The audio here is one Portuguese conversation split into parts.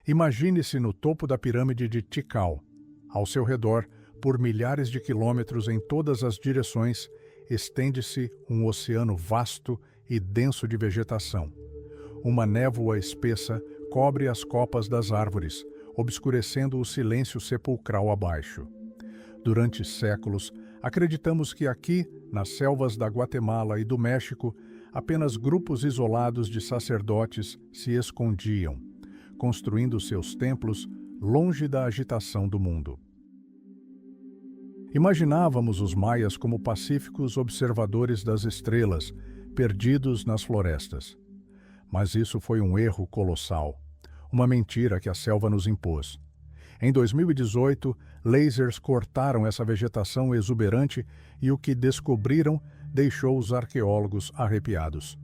Imagine-se no topo da pirâmide de Tikal. Ao seu redor, por milhares de quilômetros em todas as direções, estende-se um oceano vasto e denso de vegetação. Uma névoa espessa cobre as copas das árvores, obscurecendo o silêncio sepulcral abaixo. Durante séculos, acreditamos que aqui, nas selvas da Guatemala e do México, apenas grupos isolados de sacerdotes se escondiam, construindo seus templos longe da agitação do mundo. Imaginávamos os maias como pacíficos observadores das estrelas, perdidos nas florestas. Mas isso foi um erro colossal, uma mentira que a selva nos impôs. Em 2018, lasers cortaram essa vegetação exuberante e o que descobriram deixou os arqueólogos arrepiados.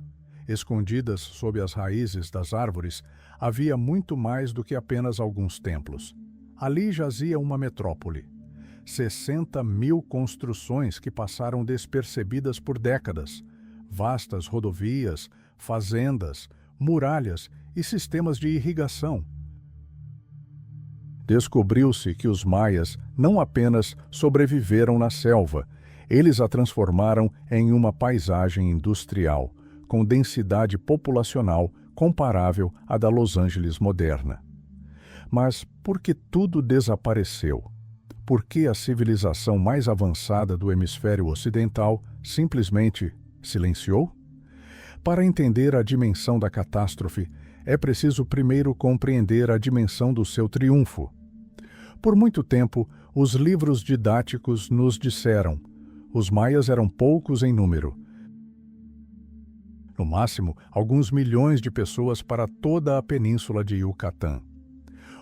Escondidas sob as raízes das árvores, havia muito mais do que apenas alguns templos. Ali jazia uma metrópole. 60 mil construções que passaram despercebidas por décadas. Vastas rodovias, fazendas, muralhas e sistemas de irrigação. Descobriu-se que os maias não apenas sobreviveram na selva, eles a transformaram em uma paisagem industrial, com densidade populacional comparável à da Los Angeles moderna. Mas por que tudo desapareceu? Por que a civilização mais avançada do hemisfério ocidental simplesmente silenciou? Para entender a dimensão da catástrofe, é preciso primeiro compreender a dimensão do seu triunfo. Por muito tempo, os livros didáticos nos disseram: os maias eram poucos em número. No máximo, alguns milhões de pessoas para toda a península de Yucatán.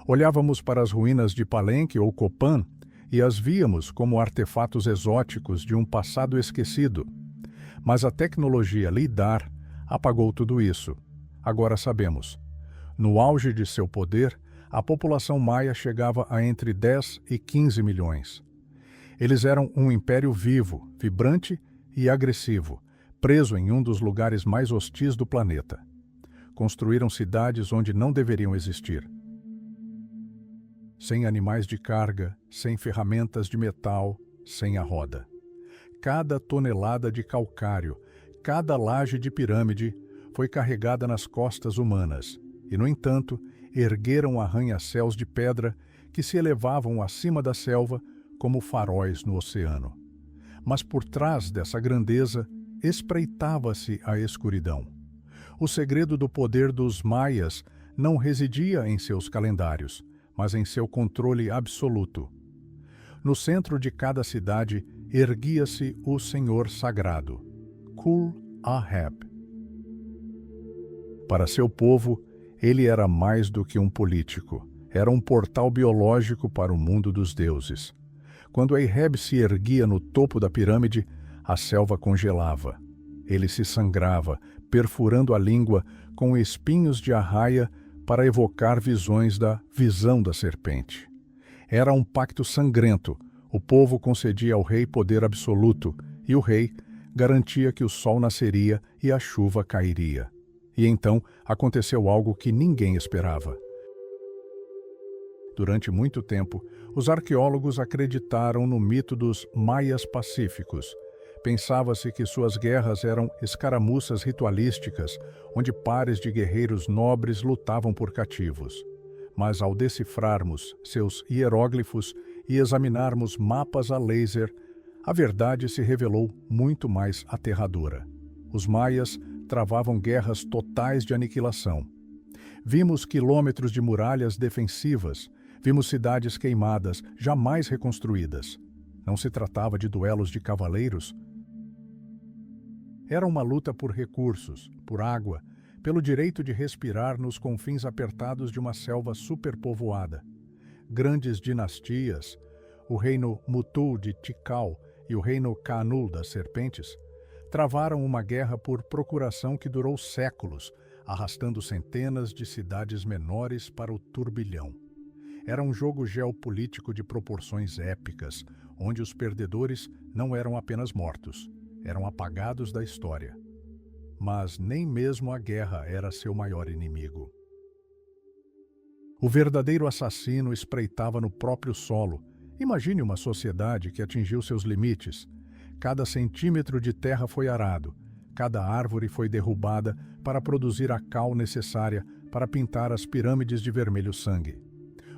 Olhávamos para as ruínas de Palenque ou Copán e as víamos como artefatos exóticos de um passado esquecido. Mas a tecnologia LIDAR apagou tudo isso. Agora sabemos. No auge de seu poder, a população maia chegava a entre 10 e 15 milhões. Eles eram um império vivo, vibrante e agressivo, preso em um dos lugares mais hostis do planeta. Construíram cidades onde não deveriam existir. Sem animais de carga, sem ferramentas de metal, sem a roda. Cada tonelada de calcário, cada laje de pirâmide foi carregada nas costas humanas e, no entanto, ergueram arranha-céus de pedra que se elevavam acima da selva como faróis no oceano. Mas por trás dessa grandeza espreitava-se a escuridão. O segredo do poder dos maias não residia em seus calendários, mas em seu controle absoluto. No centro de cada cidade erguia-se o Senhor Sagrado, Kul-Aheb. Para seu povo, ele era mais do que um político, era um portal biológico para o mundo dos deuses. Quando Aheb se erguia no topo da pirâmide, a selva congelava. Ele se sangrava, perfurando a língua com espinhos de arraia para evocar visões da visão da serpente. Era um pacto sangrento. O povo concedia ao rei poder absoluto, e o rei garantia que o sol nasceria e a chuva cairia. E então aconteceu algo que ninguém esperava. Durante muito tempo, os arqueólogos acreditaram no mito dos maias pacíficos. Pensava-se que suas guerras eram escaramuças ritualísticas, onde pares de guerreiros nobres lutavam por cativos. Mas ao decifrarmos seus hieróglifos e examinarmos mapas a laser, a verdade se revelou muito mais aterradora. Os maias travavam guerras totais de aniquilação. Vimos quilômetros de muralhas defensivas, vimos cidades queimadas, jamais reconstruídas. Não se tratava de duelos de cavaleiros. Era uma luta por recursos, por água, pelo direito de respirar nos confins apertados de uma selva superpovoada. Grandes dinastias, o reino Mutul de Tikal e o reino Canul das Serpentes, travaram uma guerra por procuração que durou séculos, arrastando centenas de cidades menores para o turbilhão. Era um jogo geopolítico de proporções épicas, onde os perdedores não eram apenas mortos, eram apagados da história. Mas nem mesmo a guerra era seu maior inimigo. O verdadeiro assassino espreitava no próprio solo. Imagine uma sociedade que atingiu seus limites. Cada centímetro de terra foi arado, cada árvore foi derrubada para produzir a cal necessária para pintar as pirâmides de vermelho sangue.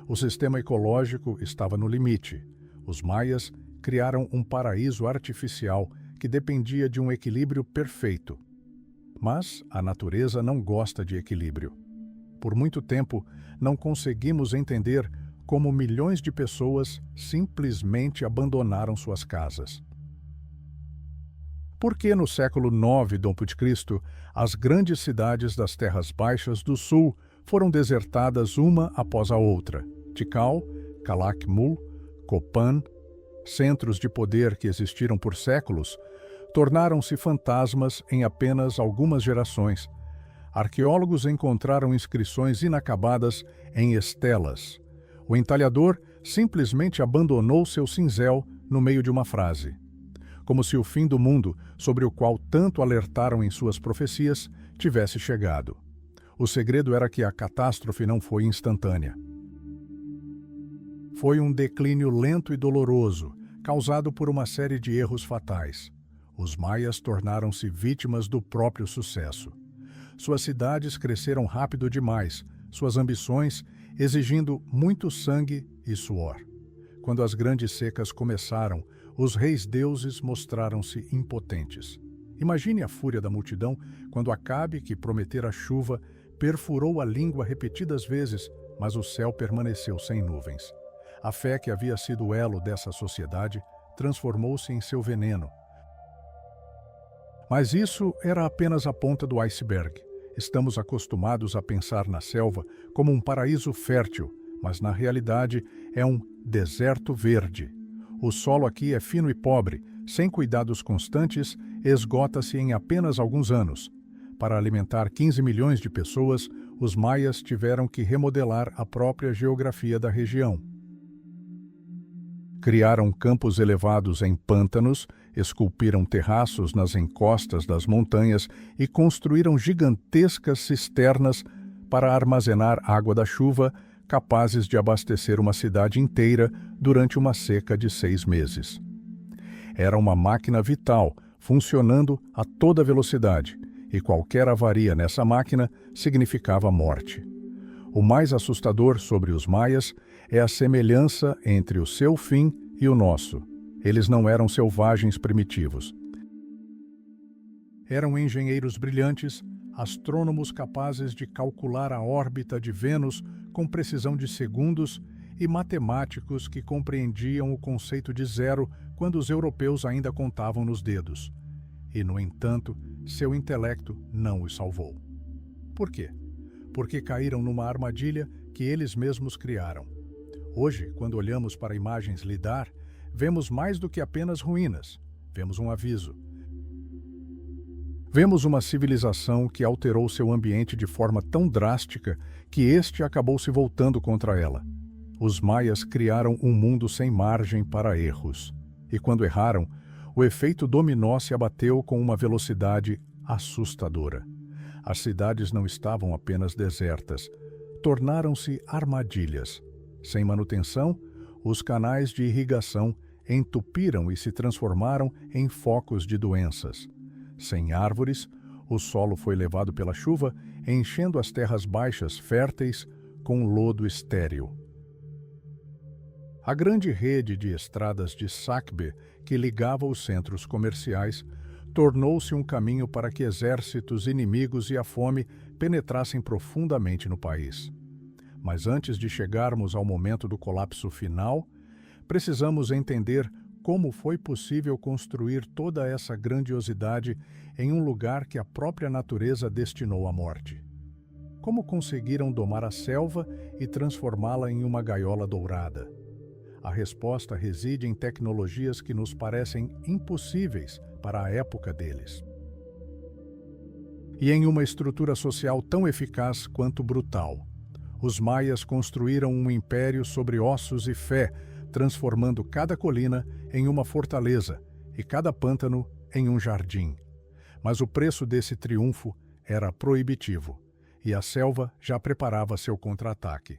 O sistema ecológico estava no limite. Os maias criaram um paraíso artificial que dependia de um equilíbrio perfeito. Mas a natureza não gosta de equilíbrio. Por muito tempo, não conseguimos entender como milhões de pessoas simplesmente abandonaram suas casas. Por que no século IX d.C., as grandes cidades das terras baixas do sul foram desertadas uma após a outra? Tikal, Calakmul, Copan, centros de poder que existiram por séculos, tornaram-se fantasmas em apenas algumas gerações. Arqueólogos encontraram inscrições inacabadas em estelas. O entalhador simplesmente abandonou seu cinzel no meio de uma frase. Como se o fim do mundo, sobre o qual tanto alertaram em suas profecias, tivesse chegado. O segredo era que a catástrofe não foi instantânea. Foi um declínio lento e doloroso, causado por uma série de erros fatais. Os maias tornaram-se vítimas do próprio sucesso. Suas cidades cresceram rápido demais, suas ambições exigindo muito sangue e suor. Quando as grandes secas começaram, os reis-deuses mostraram-se impotentes. Imagine a fúria da multidão quando Acabe, que prometera chuva, perfurou a língua repetidas vezes, mas o céu permaneceu sem nuvens. A fé que havia sido o elo dessa sociedade transformou-se em seu veneno. Mas isso era apenas a ponta do iceberg. Estamos acostumados a pensar na selva como um paraíso fértil, mas na realidade é um deserto verde. O solo aqui é fino e pobre, sem cuidados constantes, esgota-se em apenas alguns anos. Para alimentar 15 milhões de pessoas, os maias tiveram que remodelar a própria geografia da região. Criaram campos elevados em pântanos, esculpiram terraços nas encostas das montanhas e construíram gigantescas cisternas para armazenar água da chuva, capazes de abastecer uma cidade inteira durante uma seca de 6 meses. Era uma máquina vital, funcionando a toda velocidade, e qualquer avaria nessa máquina significava morte. O mais assustador sobre os maias é a semelhança entre o seu fim e o nosso. Eles não eram selvagens primitivos. Eram engenheiros brilhantes, astrônomos capazes de calcular a órbita de Vênus com precisão de segundos e matemáticos que compreendiam o conceito de zero quando os europeus ainda contavam nos dedos. E, no entanto, seu intelecto não os salvou. Por quê? Porque caíram numa armadilha que eles mesmos criaram. Hoje, quando olhamos para imagens lidar, vemos mais do que apenas ruínas. Vemos um aviso. Vemos uma civilização que alterou seu ambiente de forma tão drástica que este acabou se voltando contra ela. Os maias criaram um mundo sem margem para erros. E quando erraram, o efeito dominó se abateu com uma velocidade assustadora. As cidades não estavam apenas desertas, tornaram-se armadilhas. Sem manutenção, os canais de irrigação entupiram e se transformaram em focos de doenças. Sem árvores, o solo foi levado pela chuva, enchendo as terras baixas férteis com lodo estéril. A grande rede de estradas de Sakbe, que ligava os centros comerciais, tornou-se um caminho para que exércitos inimigos e a fome penetrassem profundamente no país. Mas antes de chegarmos ao momento do colapso final, precisamos entender como foi possível construir toda essa grandiosidade em um lugar que a própria natureza destinou à morte. Como conseguiram domar a selva e transformá-la em uma gaiola dourada? A resposta reside em tecnologias que nos parecem impossíveis para a época deles. E em uma estrutura social tão eficaz quanto brutal. Os maias construíram um império sobre ossos e fé, transformando cada colina em uma fortaleza e cada pântano em um jardim. Mas o preço desse triunfo era proibitivo, e a selva já preparava seu contra-ataque.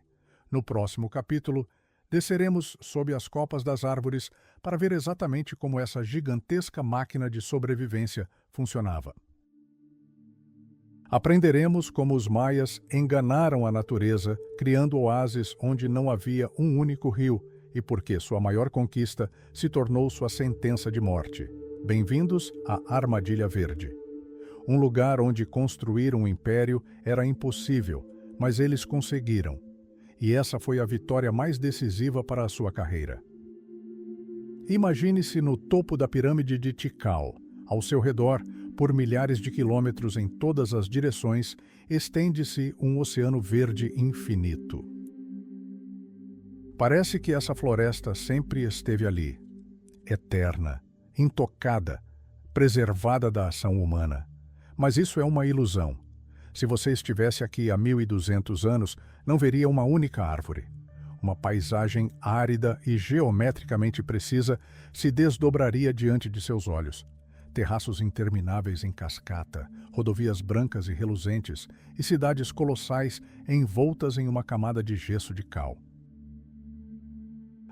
No próximo capítulo, desceremos sob as copas das árvores para ver exatamente como essa gigantesca máquina de sobrevivência funcionava. Aprenderemos como os maias enganaram a natureza, criando oásis onde não havia um único rio, e por que sua maior conquista se tornou sua sentença de morte. Bem-vindos à Armadilha Verde. Um lugar onde construir um império era impossível, mas eles conseguiram. E essa foi a vitória mais decisiva para a sua carreira. Imagine-se no topo da pirâmide de Tikal. Ao seu redor, por milhares de quilômetros em todas as direções, estende-se um oceano verde infinito. Parece que essa floresta sempre esteve ali, eterna, intocada, preservada da ação humana. Mas isso é uma ilusão. Se você estivesse aqui há 1.200 anos, não veria uma única árvore. Uma paisagem árida e geometricamente precisa se desdobraria diante de seus olhos. Terraços intermináveis em cascata, rodovias brancas e reluzentes e cidades colossais envoltas em uma camada de gesso de cal.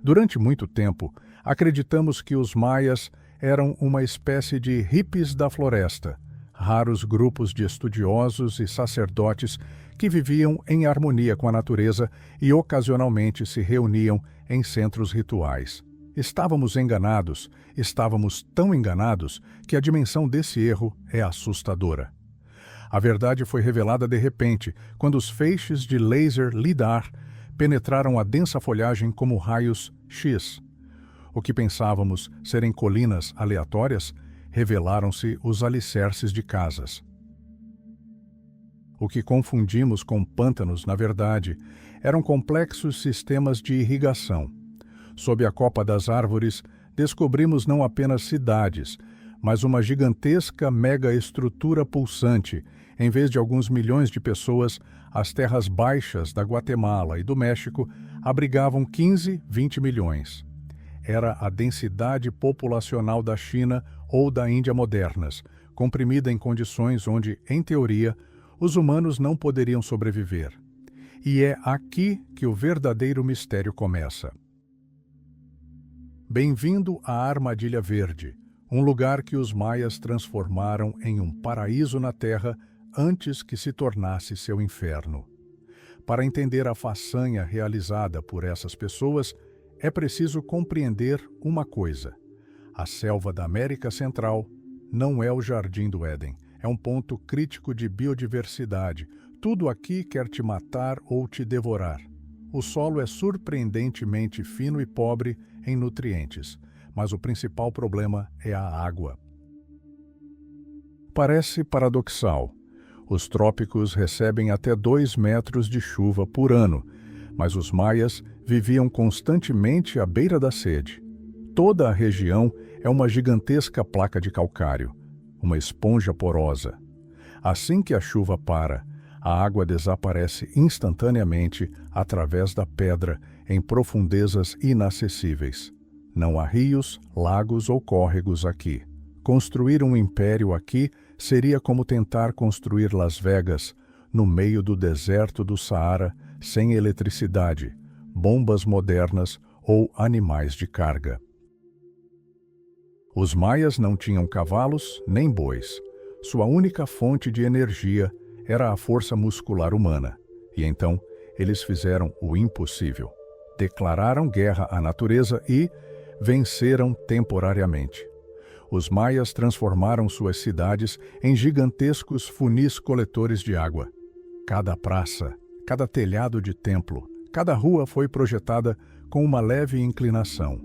Durante muito tempo, acreditamos que os maias eram uma espécie de hippies da floresta, raros grupos de estudiosos e sacerdotes que viviam em harmonia com a natureza e ocasionalmente se reuniam em centros rituais. Estávamos enganados, estávamos tão enganados que a dimensão desse erro é assustadora. A verdade foi revelada de repente, quando os feixes de laser LIDAR penetraram a densa folhagem como raios X. O que pensávamos serem colinas aleatórias, revelaram-se os alicerces de casas. O que confundimos com pântanos, na verdade, eram complexos sistemas de irrigação. Sob a copa das árvores, descobrimos não apenas cidades, mas uma gigantesca mega-estrutura pulsante. Em vez de alguns milhões de pessoas, as terras baixas da Guatemala e do México abrigavam 15, 20 milhões. Era a densidade populacional da China ou da Índia modernas, comprimida em condições onde, em teoria, os humanos não poderiam sobreviver. E é aqui que o verdadeiro mistério começa. Bem-vindo à Armadilha Verde, um lugar que os maias transformaram em um paraíso na Terra antes que se tornasse seu inferno. Para entender a façanha realizada por essas pessoas, é preciso compreender uma coisa. A selva da América Central não é o Jardim do Éden, é um ponto crítico de biodiversidade. Tudo aqui quer te matar ou te devorar. O solo é surpreendentemente fino e pobre em nutrientes, mas o principal problema é a água. Parece paradoxal. Os trópicos recebem até 2 metros de chuva por ano, mas os maias viviam constantemente à beira da sede. Toda a região é uma gigantesca placa de calcário, uma esponja porosa. Assim que a chuva para, a água desaparece instantaneamente através da pedra em profundezas inacessíveis. Não há rios, lagos ou córregos aqui. Construir um império aqui seria como tentar construir Las Vegas no meio do deserto do Saara, sem eletricidade, bombas modernas ou animais de carga. Os maias não tinham cavalos nem bois. Sua única fonte de energia era a força muscular humana. E então, eles fizeram o impossível. Declararam guerra à natureza e venceram temporariamente. Os maias transformaram suas cidades em gigantescos funis coletores de água. Cada praça, cada telhado de templo, cada rua foi projetada com uma leve inclinação.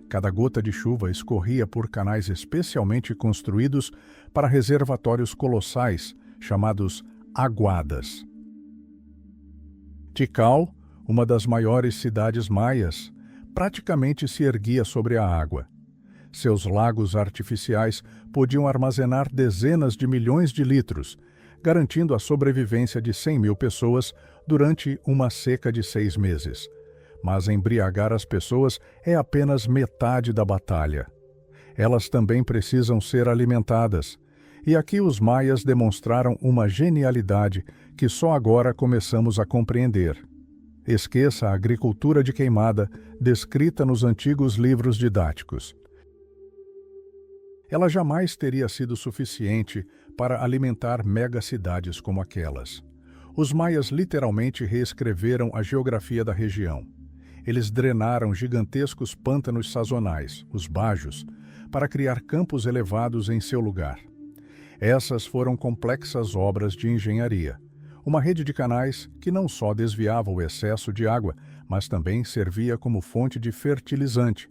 Cada gota de chuva escorria por canais especialmente construídos para reservatórios colossais, chamados aguadas. Tikal, uma das maiores cidades maias, praticamente se erguia sobre a água. Seus lagos artificiais podiam armazenar dezenas de milhões de litros, garantindo a sobrevivência de 100.000 pessoas durante uma seca de 6 meses. Mas embriagar as pessoas é apenas metade da batalha. Elas também precisam ser alimentadas. E aqui os maias demonstraram uma genialidade que só agora começamos a compreender. Esqueça a agricultura de queimada descrita nos antigos livros didáticos. Ela jamais teria sido suficiente para alimentar megacidades como aquelas. Os maias literalmente reescreveram a geografia da região. Eles drenaram gigantescos pântanos sazonais, os bajos, para criar campos elevados em seu lugar. Essas foram complexas obras de engenharia. Uma rede de canais que não só desviava o excesso de água, mas também servia como fonte de fertilizante,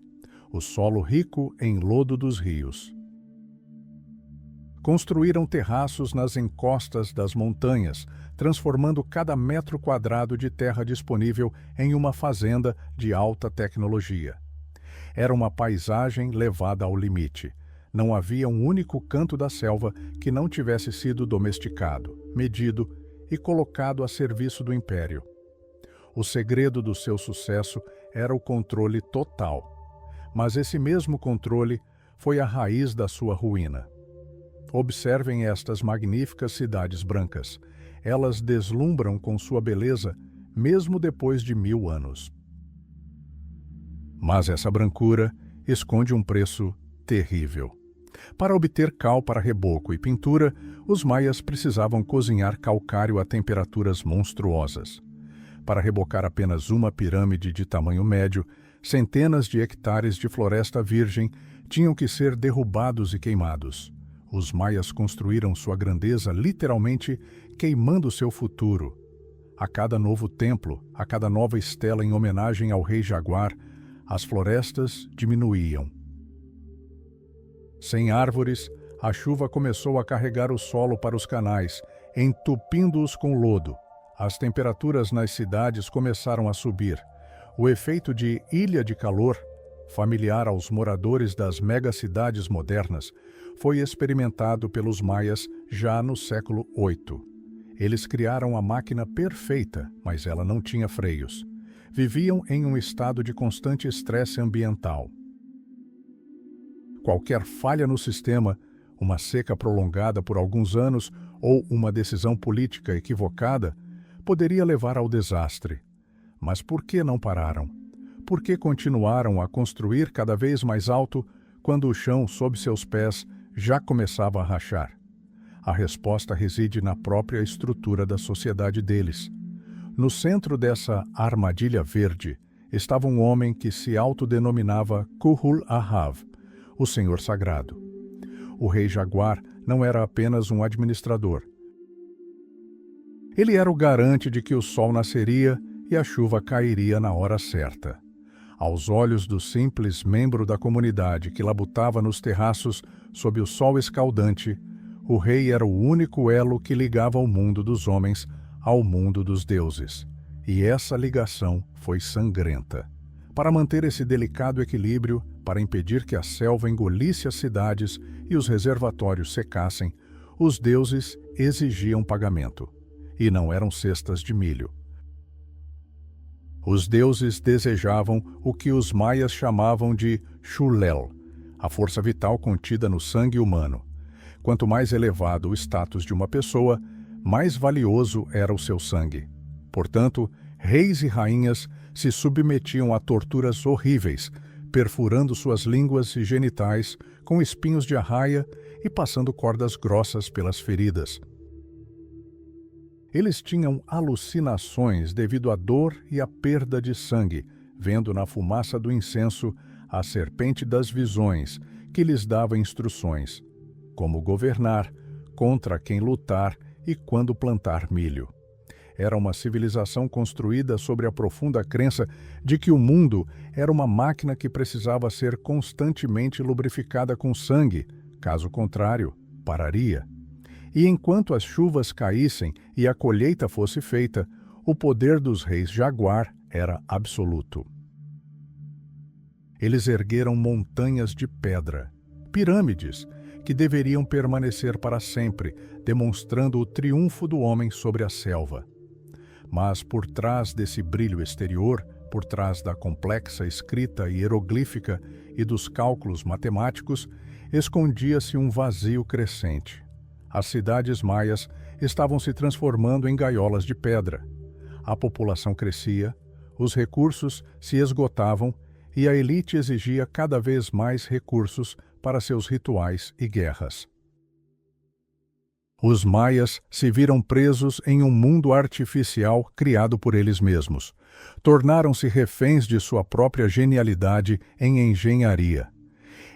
o solo rico em lodo dos rios. Construíram terraços nas encostas das montanhas, transformando cada metro quadrado de terra disponível em uma fazenda de alta tecnologia. Era uma paisagem levada ao limite. Não havia um único canto da selva que não tivesse sido domesticado, medido e colocado a serviço do império. O segredo do seu sucesso era o controle total. Mas esse mesmo controle foi a raiz da sua ruína. Observem estas magníficas cidades brancas. Elas deslumbram com sua beleza, mesmo depois de 1000 anos. Mas essa brancura esconde um preço terrível. Para obter cal para reboco e pintura, os maias precisavam cozinhar calcário a temperaturas monstruosas. Para rebocar apenas uma pirâmide de tamanho médio, centenas de hectares de floresta virgem tinham que ser derrubados e queimados. Os maias construíram sua grandeza literalmente queimando seu futuro. A cada novo templo, a cada nova estela em homenagem ao rei Jaguar, as florestas diminuíam. Sem árvores, a chuva começou a carregar o solo para os canais, entupindo-os com lodo. As temperaturas nas cidades começaram a subir. O efeito de ilha de calor, familiar aos moradores das megacidades modernas, foi experimentado pelos maias já no século VIII. Eles criaram a máquina perfeita, mas ela não tinha freios. Viviam em um estado de constante estresse ambiental. Qualquer falha no sistema, uma seca prolongada por alguns anos ou uma decisão política equivocada, poderia levar ao desastre. Mas por que não pararam? Por que continuaram a construir cada vez mais alto quando o chão sob seus pés já começava a rachar? A resposta reside na própria estrutura da sociedade deles. No centro dessa armadilha verde estava um homem que se autodenominava Kuhul-Ahav, o Senhor Sagrado. O rei Jaguar não era apenas um administrador. Ele era o garante de que o sol nasceria e a chuva cairia na hora certa. Aos olhos do simples membro da comunidade que labutava nos terraços sob o sol escaldante, o rei era o único elo que ligava o mundo dos homens ao mundo dos deuses. E essa ligação foi sangrenta. Para manter esse delicado equilíbrio, para impedir que a selva engolisse as cidades e os reservatórios secassem, os deuses exigiam pagamento. E não eram cestas de milho. Os deuses desejavam o que os maias chamavam de xulel, a força vital contida no sangue humano. Quanto mais elevado o status de uma pessoa, mais valioso era o seu sangue. Portanto, reis e rainhas se submetiam a torturas horríveis, perfurando suas línguas e genitais com espinhos de arraia e passando cordas grossas pelas feridas. Eles tinham alucinações devido à dor e à perda de sangue, vendo na fumaça do incenso a serpente das visões, que lhes dava instruções, como governar, contra quem lutar e quando plantar milho. Era uma civilização construída sobre a profunda crença de que o mundo era uma máquina que precisava ser constantemente lubrificada com sangue, caso contrário, pararia. E enquanto as chuvas caíssem e a colheita fosse feita, o poder dos reis Jaguar era absoluto. Eles ergueram montanhas de pedra, pirâmides, que deveriam permanecer para sempre, demonstrando o triunfo do homem sobre a selva. Mas por trás desse brilho exterior, por trás da complexa escrita hieroglífica e dos cálculos matemáticos, escondia-se um vazio crescente. As cidades maias estavam se transformando em gaiolas de pedra. A população crescia, Os recursos se esgotavam e a elite exigia cada vez mais recursos para seus rituais e guerras. Os maias se viram presos em um mundo artificial criado por eles mesmos. Tornaram-se reféns de sua própria genialidade em engenharia.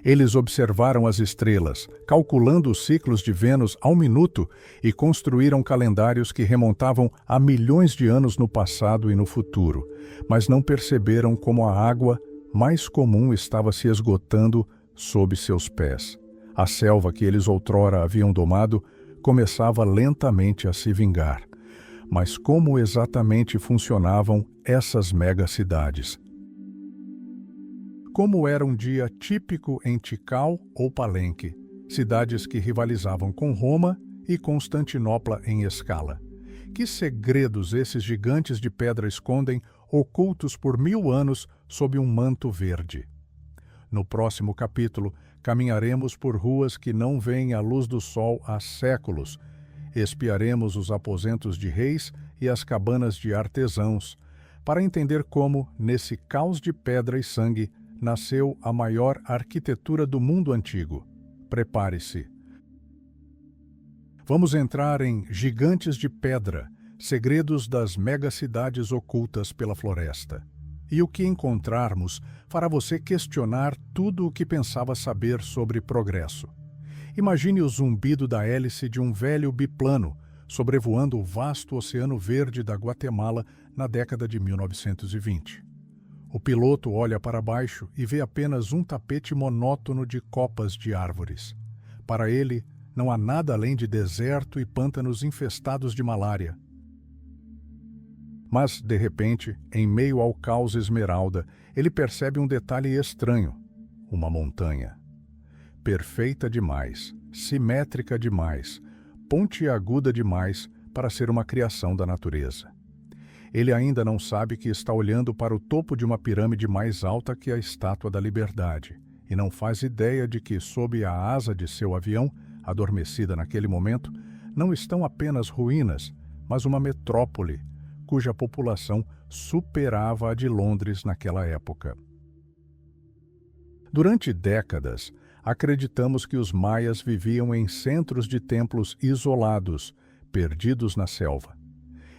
Eles observaram as estrelas, calculando os ciclos de Vênus ao minuto e construíram calendários que remontavam a milhões de anos no passado e no futuro, mas não perceberam como a água mais comum estava se esgotando sob seus pés. A selva que eles outrora haviam domado começava lentamente a se vingar. Mas como exatamente funcionavam essas megacidades? Como era um dia típico em Tikal ou Palenque, cidades que rivalizavam com Roma e Constantinopla em escala? Que segredos esses gigantes de pedra escondem, ocultos por 1000 anos sob um manto verde? No próximo capítulo, caminharemos por ruas que não veem a luz do sol há séculos. Espiaremos os aposentos de reis e as cabanas de artesãos, para entender como, nesse caos de pedra e sangue, nasceu a maior arquitetura do mundo antigo. Prepare-se. Vamos entrar em Gigantes de Pedra, segredos das megacidades ocultas pela floresta. E o que encontrarmos fará você questionar tudo o que pensava saber sobre progresso. Imagine o zumbido da hélice de um velho biplano sobrevoando o vasto oceano verde da Guatemala na década de 1920. O piloto olha para baixo e vê apenas um tapete monótono de copas de árvores. Para ele, não há nada além de deserto e pântanos infestados de malária. Mas, de repente, em meio ao caos esmeralda, ele percebe um detalhe estranho: uma montanha. Perfeita demais, simétrica demais, pontiaguda demais para ser uma criação da natureza. Ele ainda não sabe que está olhando para o topo de uma pirâmide mais alta que a Estátua da Liberdade, e não faz ideia de que, sob a asa de seu avião, adormecida naquele momento, não estão apenas ruínas, mas uma metrópole, cuja população superava a de Londres naquela época. Durante décadas, acreditamos que os maias viviam em centros de templos isolados, perdidos na selva.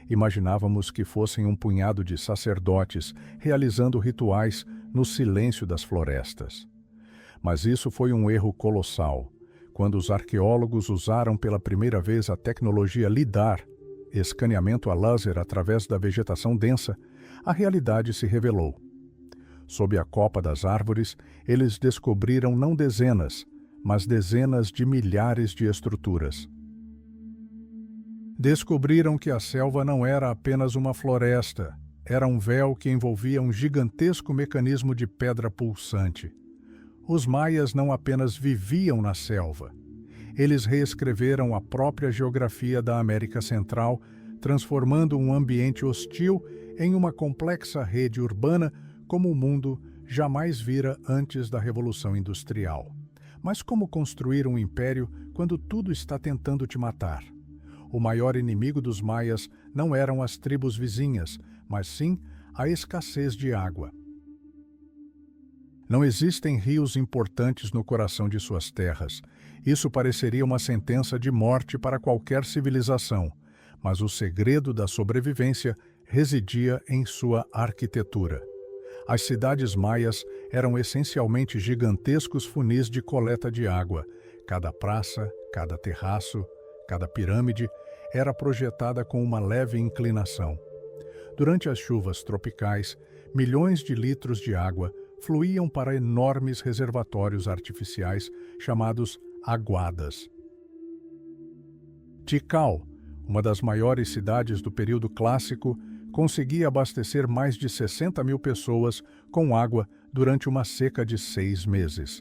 Imaginávamos que fossem um punhado de sacerdotes realizando rituais no silêncio das florestas. Mas isso foi um erro colossal. Quando os arqueólogos usaram pela primeira vez a tecnologia LIDAR, escaneamento a laser através da vegetação densa, a realidade se revelou. Sob a copa das árvores, eles descobriram não dezenas, mas dezenas de milhares de estruturas. Descobriram que a selva não era apenas uma floresta, era um véu que envolvia um gigantesco mecanismo de pedra pulsante. Os maias não apenas viviam na selva. Eles reescreveram a própria geografia da América Central, transformando um ambiente hostil em uma complexa rede urbana como o mundo jamais vira antes da Revolução Industrial. Mas como construir um império quando tudo está tentando te matar? O maior inimigo dos maias não eram as tribos vizinhas, mas sim a escassez de água. Não existem rios importantes no coração de suas terras. Isso pareceria uma sentença de morte para qualquer civilização, mas o segredo da sobrevivência residia em sua arquitetura. As cidades maias eram essencialmente gigantescos funis de coleta de água. Cada praça, cada terraço, cada pirâmide era projetada com uma leve inclinação. Durante as chuvas tropicais, milhões de litros de água fluíam para enormes reservatórios artificiais chamados aguadas. Tikal, uma das maiores cidades do período clássico, conseguia abastecer mais de 60 mil pessoas com água durante uma seca de 6 meses.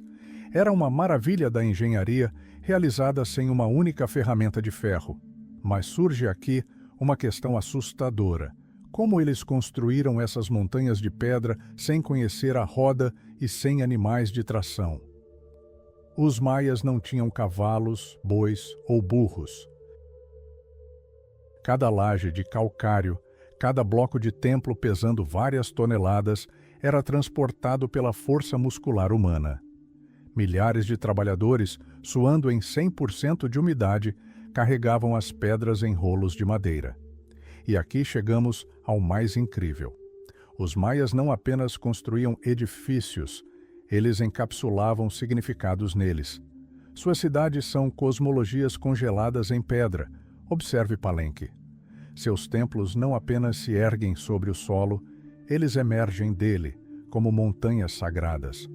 Era uma maravilha da engenharia realizada sem uma única ferramenta de ferro. Mas surge aqui uma questão assustadora. Como eles construíram essas montanhas de pedra sem conhecer a roda e sem animais de tração? Os maias não tinham cavalos, bois ou burros. Cada laje de calcário, Cada bloco de templo pesando várias toneladas era transportado pela força muscular humana. Milhares de trabalhadores, suando em 100% de umidade, carregavam as pedras em rolos de madeira. E aqui chegamos ao mais incrível. Os maias não apenas construíam edifícios, eles encapsulavam significados neles. Suas cidades são cosmologias congeladas em pedra. Observe Palenque. Seus templos não apenas se erguem sobre o solo, eles emergem dele, como montanhas sagradas.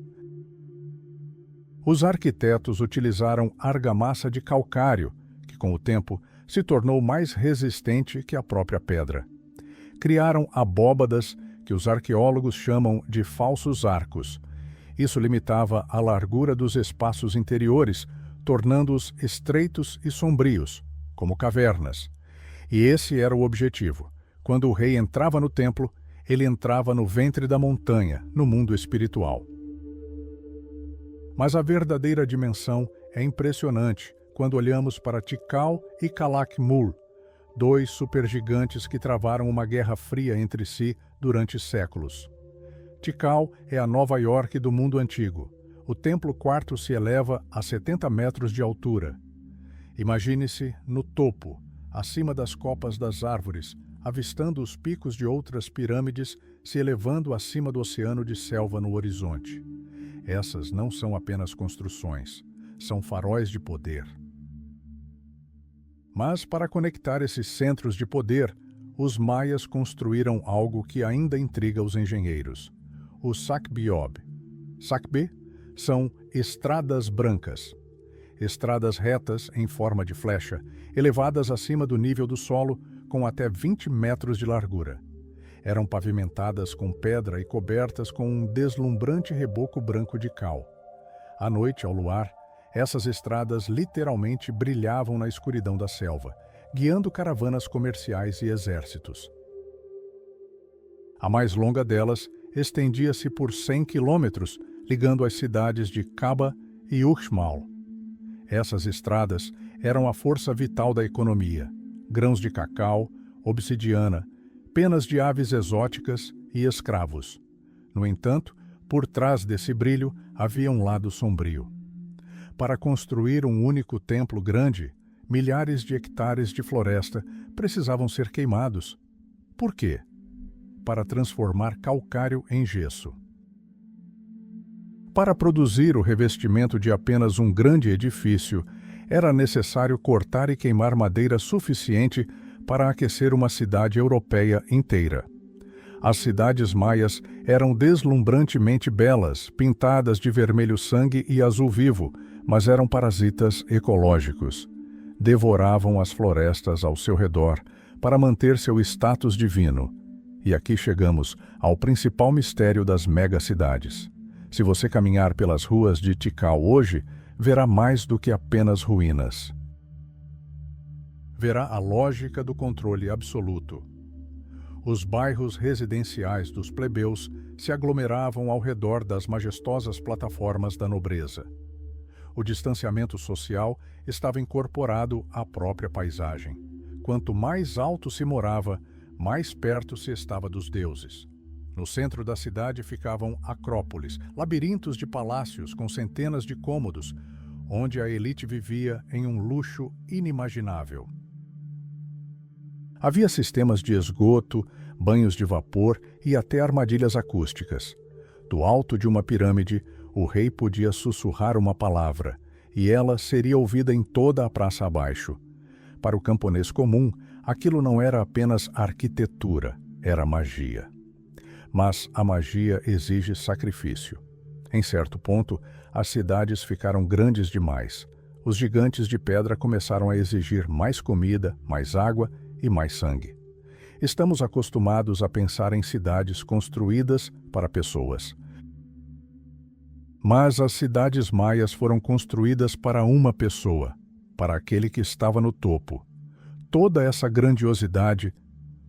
Os arquitetos utilizaram argamassa de calcário, que com o tempo se tornou mais resistente que a própria pedra. Criaram abóbadas que os arqueólogos chamam de falsos arcos. Isso limitava a largura dos espaços interiores, tornando-os estreitos e sombrios, como cavernas. E esse era o objetivo. Quando o rei entrava no templo, ele entrava no ventre da montanha, no mundo espiritual. Mas a verdadeira dimensão é impressionante quando olhamos para Tikal e Calakmul, dois supergigantes que travaram uma guerra fria entre si durante séculos. Tikal é a Nova York do mundo antigo. O templo quarto se eleva a 70 metros de altura. Imagine-se no topo, acima das copas das árvores, avistando os picos de outras pirâmides se elevando acima do oceano de selva no horizonte. Essas não são apenas construções, são faróis de poder. Mas para conectar esses centros de poder, os maias construíram algo que ainda intriga os engenheiros: o Sac-Biob. Sac-B são estradas brancas. Estradas retas em forma de flecha, elevadas acima do nível do solo, com até 20 metros de largura. Eram pavimentadas com pedra e cobertas com um deslumbrante reboco branco de cal. À noite, ao luar, essas estradas literalmente brilhavam na escuridão da selva, guiando caravanas comerciais e exércitos. A mais longa delas estendia-se por 100 quilômetros, ligando as cidades de Kaba e Uxmal. Essas estradas eram a força vital da economia: grãos de cacau, obsidiana, penas de aves exóticas e escravos. No entanto, por trás desse brilho havia um lado sombrio. Para construir um único templo grande, milhares de hectares de floresta precisavam ser queimados. Por quê? Para transformar calcário em gesso. Para produzir o revestimento de apenas um grande edifício, era necessário cortar e queimar madeira suficiente para aquecer uma cidade europeia inteira. As cidades maias eram deslumbrantemente belas, pintadas de vermelho sangue e azul vivo, mas eram parasitas ecológicos. Devoravam as florestas ao seu redor para manter seu status divino. E aqui chegamos ao principal mistério das megacidades. Se você caminhar pelas ruas de Tikal hoje, verá mais do que apenas ruínas. Verá a lógica do controle absoluto. Os bairros residenciais dos plebeus se aglomeravam ao redor das majestosas plataformas da nobreza. O distanciamento social estava incorporado à própria paisagem. Quanto mais alto se morava, mais perto se estava dos deuses. No centro da cidade ficavam acrópoles, labirintos de palácios com centenas de cômodos, onde a elite vivia em um luxo inimaginável. Havia sistemas de esgoto, banhos de vapor e até armadilhas acústicas. Do alto de uma pirâmide, o rei podia sussurrar uma palavra, e ela seria ouvida em toda a praça abaixo. Para o camponês comum, aquilo não era apenas arquitetura, era magia. Mas a magia exige sacrifício. Em certo ponto, as cidades ficaram grandes demais. Os gigantes de pedra começaram a exigir mais comida, mais água e mais sangue. Estamos acostumados a pensar em cidades construídas para pessoas. Mas as cidades maias foram construídas para uma pessoa, para aquele que estava no topo. Toda essa grandiosidade,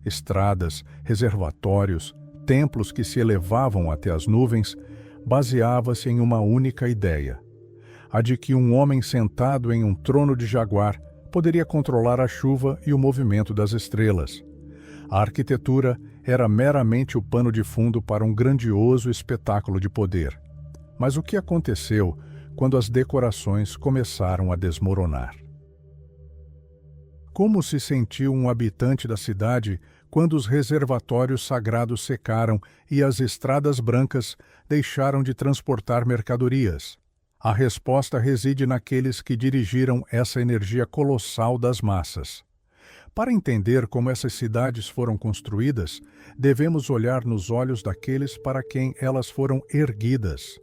estradas, reservatórios, templos que se elevavam até as nuvens, baseava-se em uma única ideia: a de que um homem sentado em um trono de jaguar poderia controlar a chuva e o movimento das estrelas. A arquitetura era meramente o pano de fundo para um grandioso espetáculo de poder. Mas o que aconteceu quando as decorações começaram a desmoronar? Como se sentiu um habitante da cidade quando os reservatórios sagrados secaram e as estradas brancas deixaram de transportar mercadorias? A resposta reside naqueles que dirigiram essa energia colossal das massas. Para entender como essas cidades foram construídas, devemos olhar nos olhos daqueles para quem elas foram erguidas.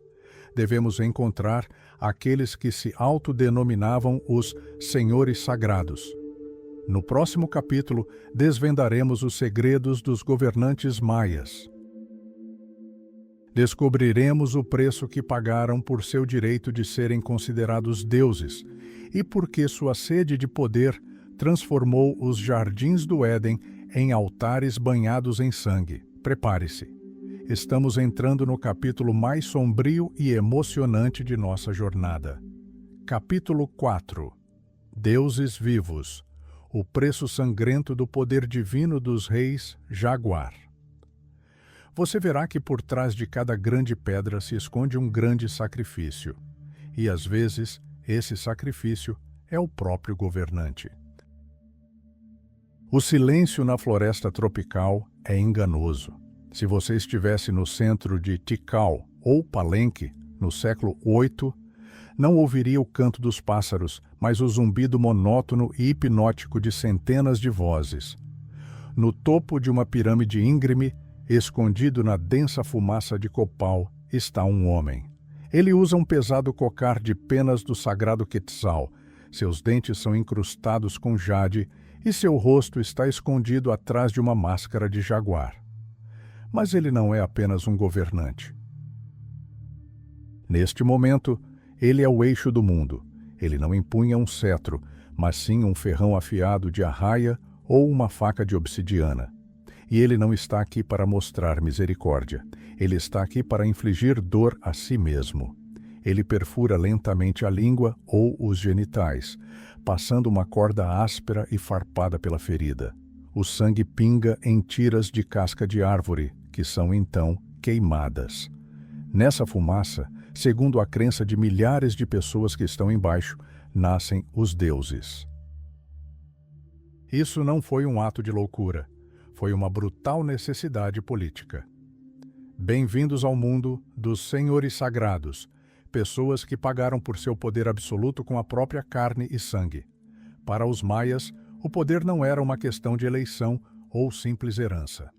Devemos encontrar aqueles que se autodenominavam os senhores sagrados. No próximo capítulo, desvendaremos os segredos dos governantes maias. Descobriremos o preço que pagaram por seu direito de serem considerados deuses e por que sua sede de poder transformou os jardins do Éden em altares banhados em sangue. Prepare-se. Estamos entrando no capítulo mais sombrio e emocionante de nossa jornada. Capítulo 4. Deuses vivos. O preço sangrento do poder divino dos reis Jaguar. Você verá que por trás de cada grande pedra se esconde um grande sacrifício. E às vezes, esse sacrifício é o próprio governante. O silêncio na floresta tropical é enganoso. Se você estivesse no centro de Tikal ou Palenque, no século VIII, não ouviria o canto dos pássaros, mas o zumbido monótono e hipnótico de centenas de vozes. No topo de uma pirâmide íngreme, escondido na densa fumaça de copal, está um homem. Ele usa um pesado cocar de penas do sagrado Quetzal. Seus dentes são incrustados com jade e seu rosto está escondido atrás de uma máscara de jaguar. Mas ele não é apenas um governante. Neste momento, ele é o eixo do mundo. Ele não empunha um cetro, mas sim um ferrão afiado de arraia ou uma faca de obsidiana. E ele não está aqui para mostrar misericórdia. Ele está aqui para infligir dor a si mesmo. Ele perfura lentamente a língua ou os genitais, passando uma corda áspera e farpada pela ferida. O sangue pinga em tiras de casca de árvore, que são então queimadas. Nessa fumaça, segundo a crença de milhares de pessoas que estão embaixo, nascem os deuses. Isso não foi um ato de loucura. Foi uma brutal necessidade política. Bem-vindos ao mundo dos senhores sagrados, pessoas que pagaram por seu poder absoluto com a própria carne e sangue. Para os maias, o poder não era uma questão de eleição ou simples herança.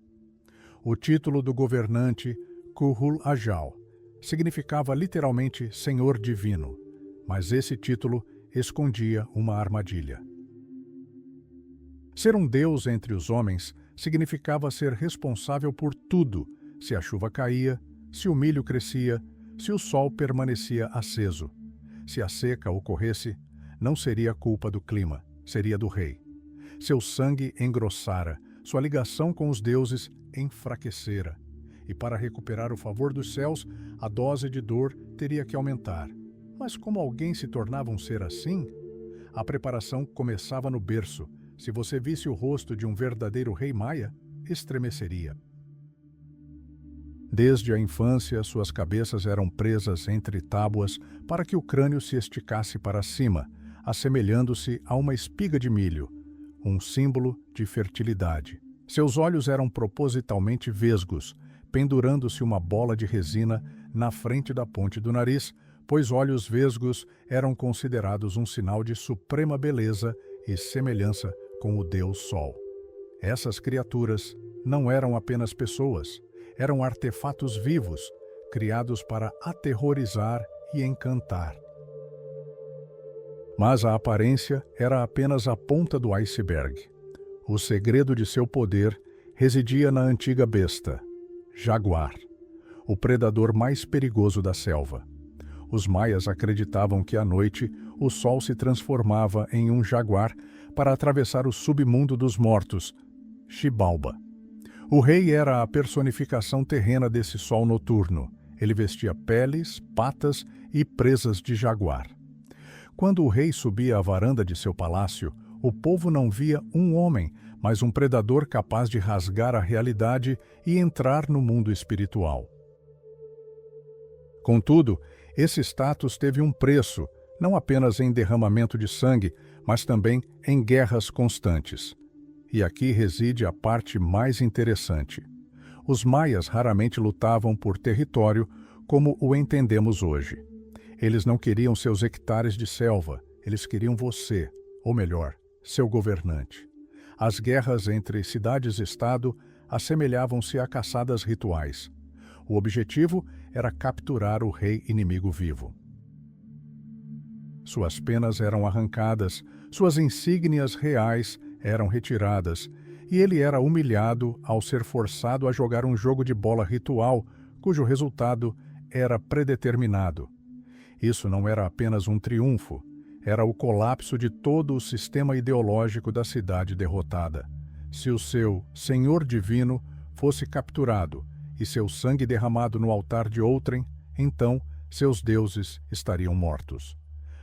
O título do governante, Kuhul Ajal, significava literalmente Senhor Divino, mas esse título escondia uma armadilha. Ser um deus entre os homens significava ser responsável por tudo, se a chuva caía, se o milho crescia, se o sol permanecia aceso. Se a seca ocorresse, não seria culpa do clima, seria do rei. Seu sangue engrossara, sua ligação com os deuses enfraquecera. E para recuperar o favor dos céus, a dose de dor teria que aumentar. Mas como alguém se tornava um ser assim? A preparação começava no berço. Se você visse o rosto de um verdadeiro rei maia, estremeceria. Desde a infância, suas cabeças eram presas entre tábuas para que o crânio se esticasse para cima, assemelhando-se a uma espiga de milho, um símbolo de fertilidade. Seus olhos eram propositalmente vesgos, pendurando-se uma bola de resina na frente da ponte do nariz, pois olhos vesgos eram considerados um sinal de suprema beleza e semelhança com o Deus Sol. Essas criaturas não eram apenas pessoas, eram artefatos vivos, criados para aterrorizar e encantar. Mas a aparência era apenas a ponta do iceberg. O segredo de seu poder residia na antiga besta, Jaguar, o predador mais perigoso da selva. Os maias acreditavam que à noite o sol se transformava em um jaguar para atravessar o submundo dos mortos, Xibalba. O rei era a personificação terrena desse sol noturno. Ele vestia peles, patas e presas de jaguar. Quando o rei subia à varanda de seu palácio, o povo não via um homem, mas um predador capaz de rasgar a realidade e entrar no mundo espiritual. Contudo, esse status teve um preço, não apenas em derramamento de sangue, mas também em guerras constantes. E aqui reside a parte mais interessante. Os maias raramente lutavam por território como o entendemos hoje. Eles não queriam seus hectares de selva, eles queriam você, ou melhor, seu governante. As guerras entre cidades-estado assemelhavam-se a caçadas rituais. O objetivo era capturar o rei inimigo vivo. Suas penas eram arrancadas, suas insígnias reais eram retiradas, e ele era humilhado ao ser forçado a jogar um jogo de bola ritual, cujo resultado era predeterminado. Isso não era apenas um triunfo, era o colapso de todo o sistema ideológico da cidade derrotada. Se o seu Senhor Divino fosse capturado e seu sangue derramado no altar de outrem, então seus deuses estariam mortos.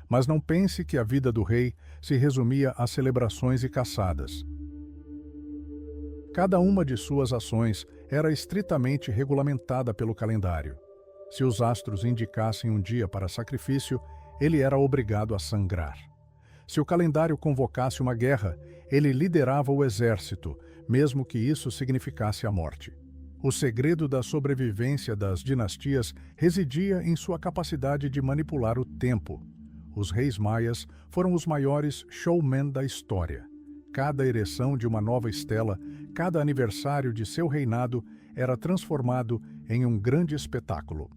Mas não pense que a vida do rei se resumia a celebrações e caçadas. Cada uma de suas ações era estritamente regulamentada pelo calendário. Se os astros indicassem um dia para sacrifício, ele era obrigado a sangrar. Se o calendário convocasse uma guerra, ele liderava o exército, mesmo que isso significasse a morte. O segredo da sobrevivência das dinastias residia em sua capacidade de manipular o tempo. Os reis maias foram os maiores showmen da história. Cada ereção de uma nova estela, cada aniversário de seu reinado era transformado em um grande espetáculo.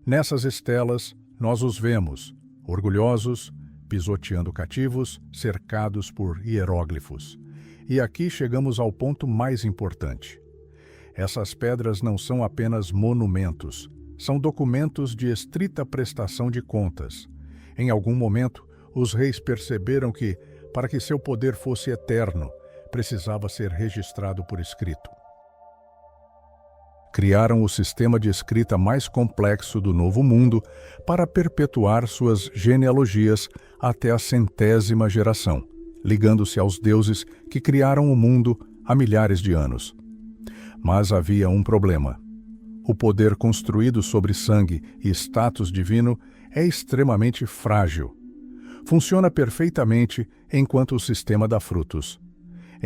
Nessas estelas, nós os vemos, orgulhosos, pisoteando cativos, cercados por hieróglifos. E aqui chegamos ao ponto mais importante. Essas pedras não são apenas monumentos, são documentos de estrita prestação de contas. Em algum momento, os reis perceberam que, para que seu poder fosse eterno, precisava ser registrado por escrito. Criaram o sistema de escrita mais complexo do Novo Mundo para perpetuar suas genealogias até a 100ª geração, ligando-se aos deuses que criaram o mundo há milhares de anos. Mas havia um problema. O poder construído sobre sangue e status divino é extremamente frágil. Funciona perfeitamente enquanto o sistema dá frutos.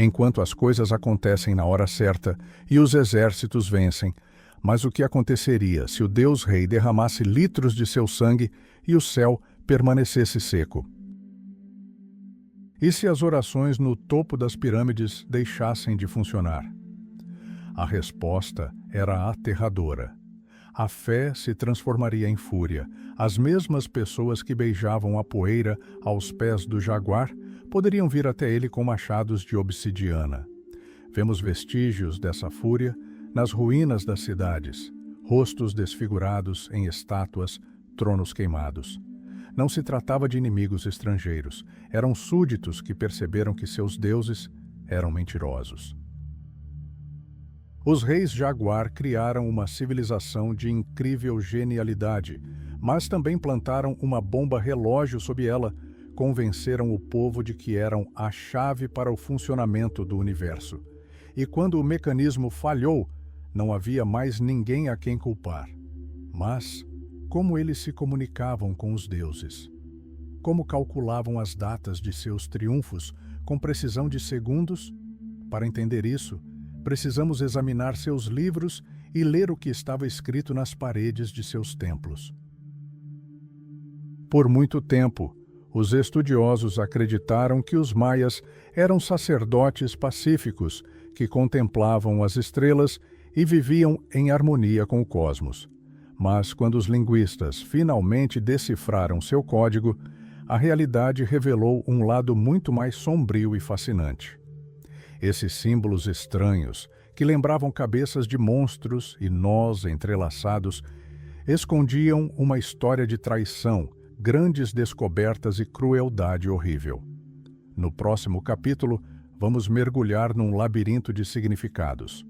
Enquanto as coisas acontecem na hora certa e os exércitos vencem, mas o que aconteceria se o Deus Rei derramasse litros de seu sangue e o céu permanecesse seco? E se as orações no topo das pirâmides deixassem de funcionar? A resposta era aterradora. A fé se transformaria em fúria. As mesmas pessoas que beijavam a poeira aos pés do jaguar poderiam vir até ele com machados de obsidiana. Vemos vestígios dessa fúria nas ruínas das cidades, rostos desfigurados em estátuas, tronos queimados. Não se tratava de inimigos estrangeiros, eram súditos que perceberam que seus deuses eram mentirosos. Os reis jaguar criaram uma civilização de incrível genialidade, mas também plantaram uma bomba relógio sob ela, convenceram o povo de que eram a chave para o funcionamento do universo. E quando o mecanismo falhou, não havia mais ninguém a quem culpar. Mas como eles se comunicavam com os deuses? Como calculavam as datas de seus triunfos com precisão de segundos? Para entender isso, precisamos examinar seus livros e ler o que estava escrito nas paredes de seus templos. Por muito tempo, os estudiosos acreditaram que os maias eram sacerdotes pacíficos que contemplavam as estrelas e viviam em harmonia com o cosmos. Mas quando os linguistas finalmente decifraram seu código, a realidade revelou um lado muito mais sombrio e fascinante. Esses símbolos estranhos, que lembravam cabeças de monstros e nós entrelaçados, escondiam uma história de traição, grandes descobertas e crueldade horrível. No próximo capítulo, vamos mergulhar num labirinto de significados.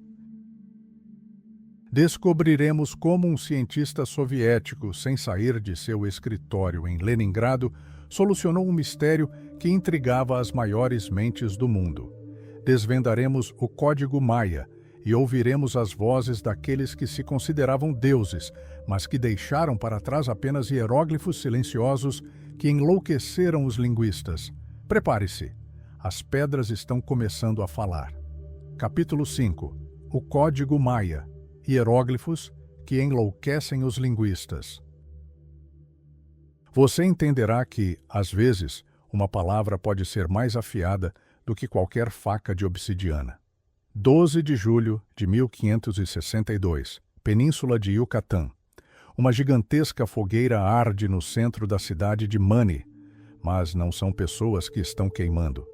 Descobriremos como um cientista soviético, sem sair de seu escritório em Leningrado, solucionou um mistério que intrigava as maiores mentes do mundo. Desvendaremos o código Maia e ouviremos as vozes daqueles que se consideravam deuses, mas que deixaram para trás apenas hieróglifos silenciosos que enlouqueceram os linguistas. Prepare-se, as pedras estão começando a falar. Capítulo 5. O Código Maia. Hieróglifos que enlouquecem os linguistas. Você entenderá que, às vezes, uma palavra pode ser mais afiada do que qualquer faca de obsidiana. 12 de julho de 1562, Península de Yucatán. Uma gigantesca fogueira arde no centro da cidade de Mani, mas não são pessoas que estão queimando.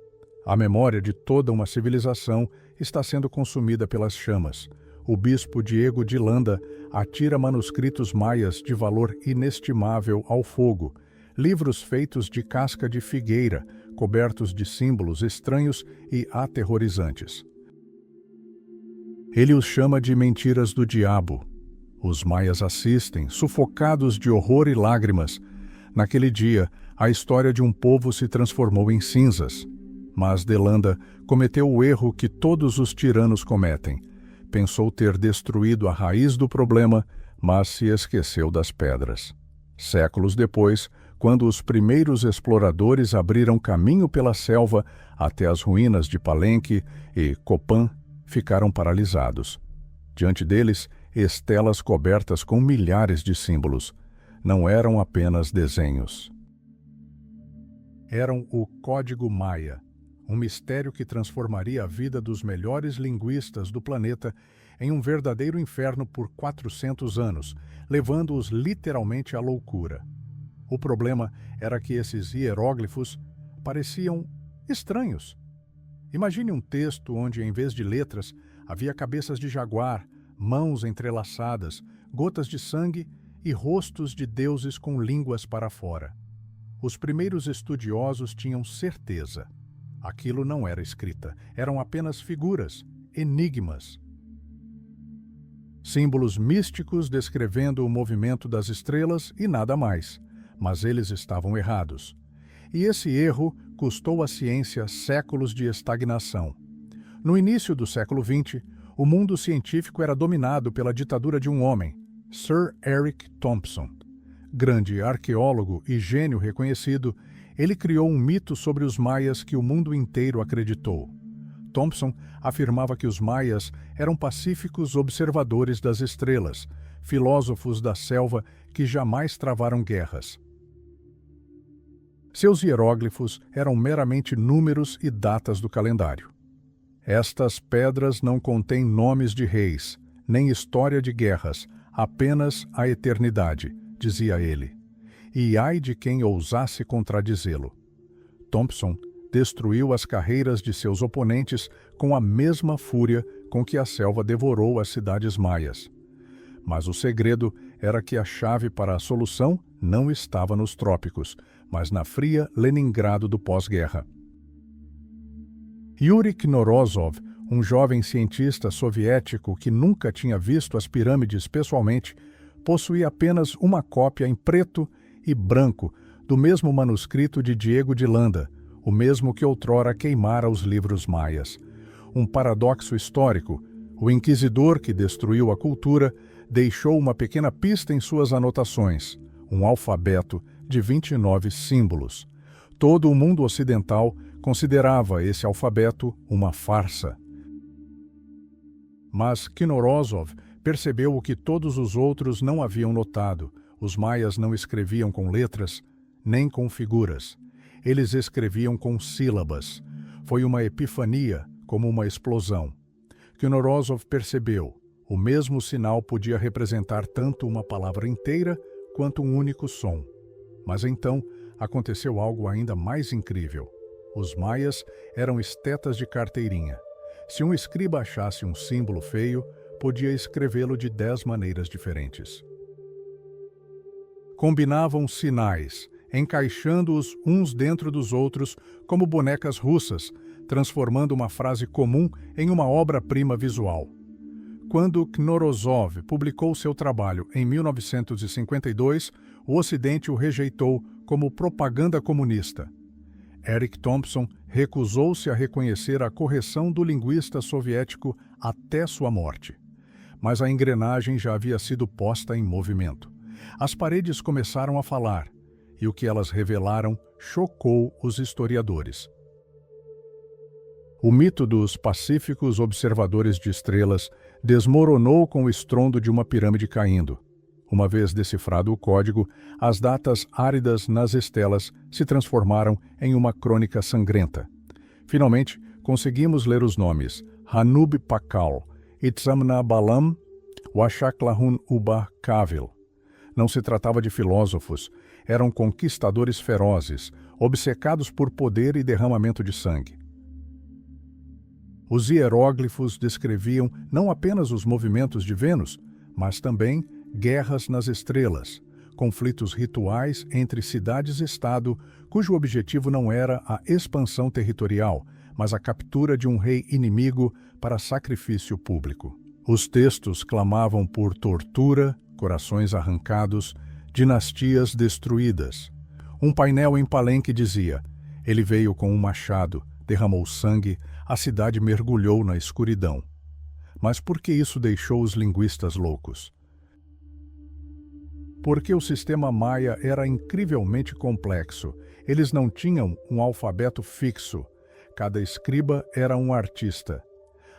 A memória de toda uma civilização está sendo consumida pelas chamas. O bispo Diego de Landa atira manuscritos maias de valor inestimável ao fogo, livros feitos de casca de figueira, cobertos de símbolos estranhos e aterrorizantes. Ele os chama de mentiras do diabo. Os maias assistem, sufocados de horror e lágrimas. Naquele dia, a história de um povo se transformou em cinzas. Mas de Landa cometeu o erro que todos os tiranos cometem. Pensou ter destruído a raiz do problema, mas se esqueceu das pedras. Séculos depois, quando os primeiros exploradores abriram caminho pela selva até as ruínas de Palenque e Copán, ficaram paralisados. Diante deles, estelas cobertas com milhares de símbolos. Não eram apenas desenhos. Eram o Código Maia, um mistério que transformaria a vida dos melhores linguistas do planeta em um verdadeiro inferno por 400 anos, levando-os literalmente à loucura. O problema era que esses hieróglifos pareciam estranhos. Imagine um texto onde, em vez de letras, havia cabeças de jaguar, mãos entrelaçadas, gotas de sangue e rostos de deuses com línguas para fora. Os primeiros estudiosos tinham certeza. Aquilo não era escrita, eram apenas figuras, enigmas. Símbolos místicos descrevendo o movimento das estrelas e nada mais, mas eles estavam errados. E esse erro custou à ciência séculos de estagnação. No início do século XX, o mundo científico era dominado pela ditadura de um homem, Sir Eric Thompson. Grande arqueólogo e gênio reconhecido, ele criou um mito sobre os maias que o mundo inteiro acreditou. Thompson afirmava que os maias eram pacíficos observadores das estrelas, filósofos da selva que jamais travaram guerras. Seus hieróglifos eram meramente números e datas do calendário. Estas pedras não contêm nomes de reis, nem história de guerras, apenas a eternidade, dizia ele. E ai de quem ousasse contradizê-lo. Thompson destruiu as carreiras de seus oponentes com a mesma fúria com que a selva devorou as cidades maias. Mas o segredo era que a chave para a solução não estava nos trópicos, mas na fria Leningrado do pós-guerra. Yuri Knorozov, um jovem cientista soviético que nunca tinha visto as pirâmides pessoalmente, possuía apenas uma cópia em preto e branco do mesmo manuscrito de Diego de Landa, o mesmo que outrora queimara os livros maias. Um paradoxo histórico: o inquisidor que destruiu a cultura deixou uma pequena pista em suas anotações, um alfabeto de 29 símbolos. Todo o mundo ocidental considerava esse alfabeto uma farsa. Mas Knorozov percebeu o que todos os outros não haviam notado. Os maias não escreviam com letras, nem com figuras. Eles escreviam com sílabas. Foi uma epifania, como uma explosão. Knorozov percebeu: o mesmo sinal podia representar tanto uma palavra inteira quanto um único som. Mas então aconteceu algo ainda mais incrível. Os maias eram estetas de carteirinha. Se um escriba achasse um símbolo feio, podia escrevê-lo de 10 maneiras diferentes. Combinavam sinais, encaixando-os uns dentro dos outros como bonecas russas, transformando uma frase comum em uma obra-prima visual. Quando Knorozov publicou seu trabalho em 1952, o Ocidente o rejeitou como propaganda comunista. Eric Thompson recusou-se a reconhecer a correção do linguista soviético até sua morte. Mas a engrenagem já havia sido posta em movimento. As paredes começaram a falar, e o que elas revelaram chocou os historiadores. O mito dos pacíficos observadores de estrelas desmoronou com o estrondo de uma pirâmide caindo. Uma vez decifrado o código, as datas áridas nas estelas se transformaram em uma crônica sangrenta. Finalmente, conseguimos ler os nomes Hanub Pakal, Itzamna Balam, Washaklahun Uba Kavil. Não se tratava de filósofos, eram conquistadores ferozes, obcecados por poder e derramamento de sangue. Os hieróglifos descreviam não apenas os movimentos de Vênus, mas também guerras nas estrelas, conflitos rituais entre cidades-estado, cujo objetivo não era a expansão territorial, mas a captura de um rei inimigo para sacrifício público. Os textos clamavam por tortura, corações arrancados, dinastias destruídas. Um painel em Palenque dizia: ele veio com um machado, derramou sangue, a cidade mergulhou na escuridão. Mas por que isso deixou os linguistas loucos? Porque o sistema maia era incrivelmente complexo. Eles não tinham um alfabeto fixo. Cada escriba era um artista.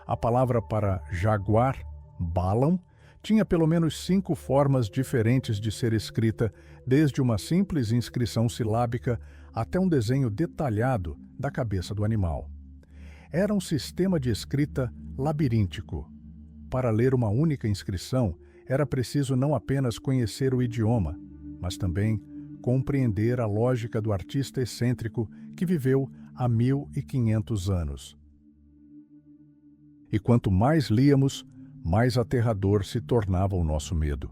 A palavra para jaguar, Balam, tinha pelo menos 5 formas diferentes de ser escrita, desde uma simples inscrição silábica até um desenho detalhado da cabeça do animal. Era um sistema de escrita labiríntico. Para ler uma única inscrição, era preciso não apenas conhecer o idioma, mas também compreender a lógica do artista excêntrico que viveu há 1500 anos. E quanto mais líamos, mais aterrador se tornava o nosso medo.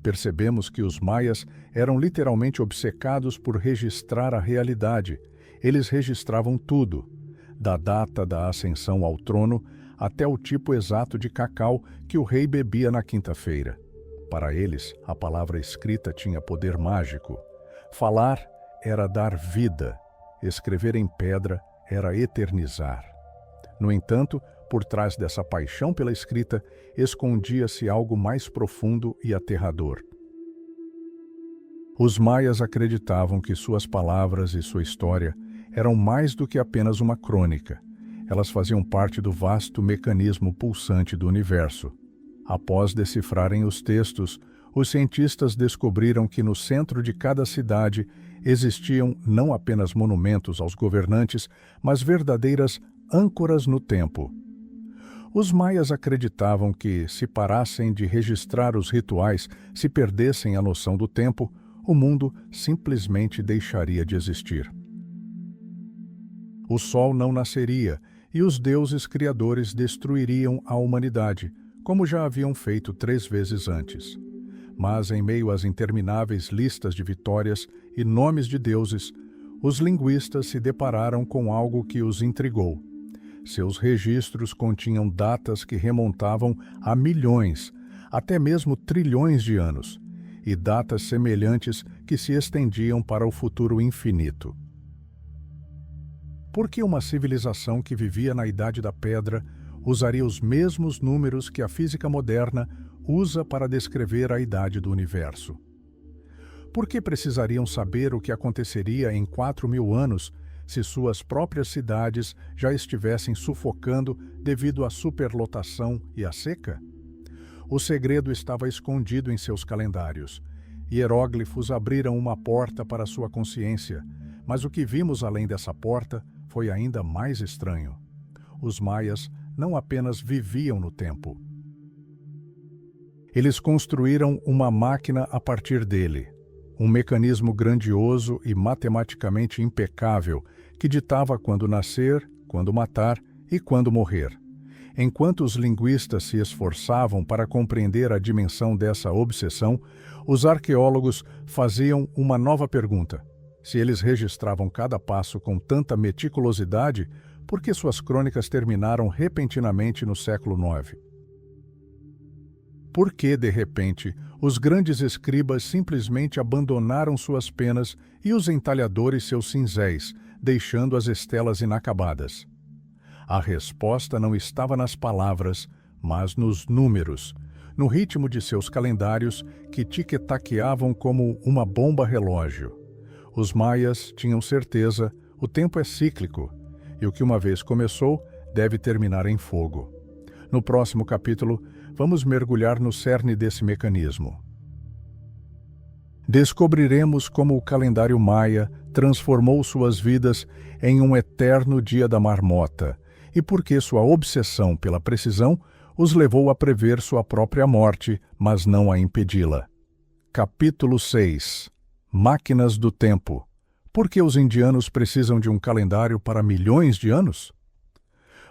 Percebemos que os maias eram literalmente obcecados por registrar a realidade. Eles registravam tudo, da data da ascensão ao trono até o tipo exato de cacau que o rei bebia na quinta-feira. Para eles, a palavra escrita tinha poder mágico. Falar era dar vida, escrever em pedra era eternizar. No entanto, por trás dessa paixão pela escrita, escondia-se algo mais profundo e aterrador. Os maias acreditavam que suas palavras e sua história eram mais do que apenas uma crônica. Elas faziam parte do vasto mecanismo pulsante do universo. Após decifrarem os textos, os cientistas descobriram que no centro de cada cidade existiam não apenas monumentos aos governantes, mas verdadeiras âncoras no tempo. Os maias acreditavam que, se parassem de registrar os rituais, se perdessem a noção do tempo, o mundo simplesmente deixaria de existir. O sol não nasceria e os deuses criadores destruiriam a humanidade, como já haviam feito 3 vezes antes. Mas, em meio às intermináveis listas de vitórias e nomes de deuses, os linguistas se depararam com algo que os intrigou. Seus registros continham datas que remontavam a milhões, até mesmo trilhões de anos, e datas semelhantes que se estendiam para o futuro infinito. Por que uma civilização que vivia na Idade da Pedra usaria os mesmos números que a física moderna usa para descrever a idade do universo? Por que precisariam saber o que aconteceria em 4.000 anos se suas próprias cidades já estivessem sufocando devido à superlotação e à seca? O segredo estava escondido em seus calendários. Hieróglifos abriram uma porta para sua consciência, mas o que vimos além dessa porta foi ainda mais estranho. Os maias não apenas viviam no tempo. Eles construíram uma máquina a partir dele, um mecanismo grandioso e matematicamente impecável que ditava quando nascer, quando matar e quando morrer. Enquanto os linguistas se esforçavam para compreender a dimensão dessa obsessão, os arqueólogos faziam uma nova pergunta. Se eles registravam cada passo com tanta meticulosidade, por que suas crônicas terminaram repentinamente no século IX? Por que, de repente, os grandes escribas simplesmente abandonaram suas penas e os entalhadores seus cinzéis, deixando as estelas inacabadas? A resposta não estava nas palavras, mas nos números, no ritmo de seus calendários que tic-taqueavam como uma bomba-relógio. Os maias tinham certeza, o tempo é cíclico, e o que uma vez começou deve terminar em fogo. No próximo capítulo, vamos mergulhar no cerne desse mecanismo. Descobriremos como o calendário maia transformou suas vidas em um eterno dia da marmota e por que sua obsessão pela precisão os levou a prever sua própria morte, mas não a impedi-la. Capítulo 6. Máquinas do Tempo. Por que os indianos precisam de um calendário para milhões de anos?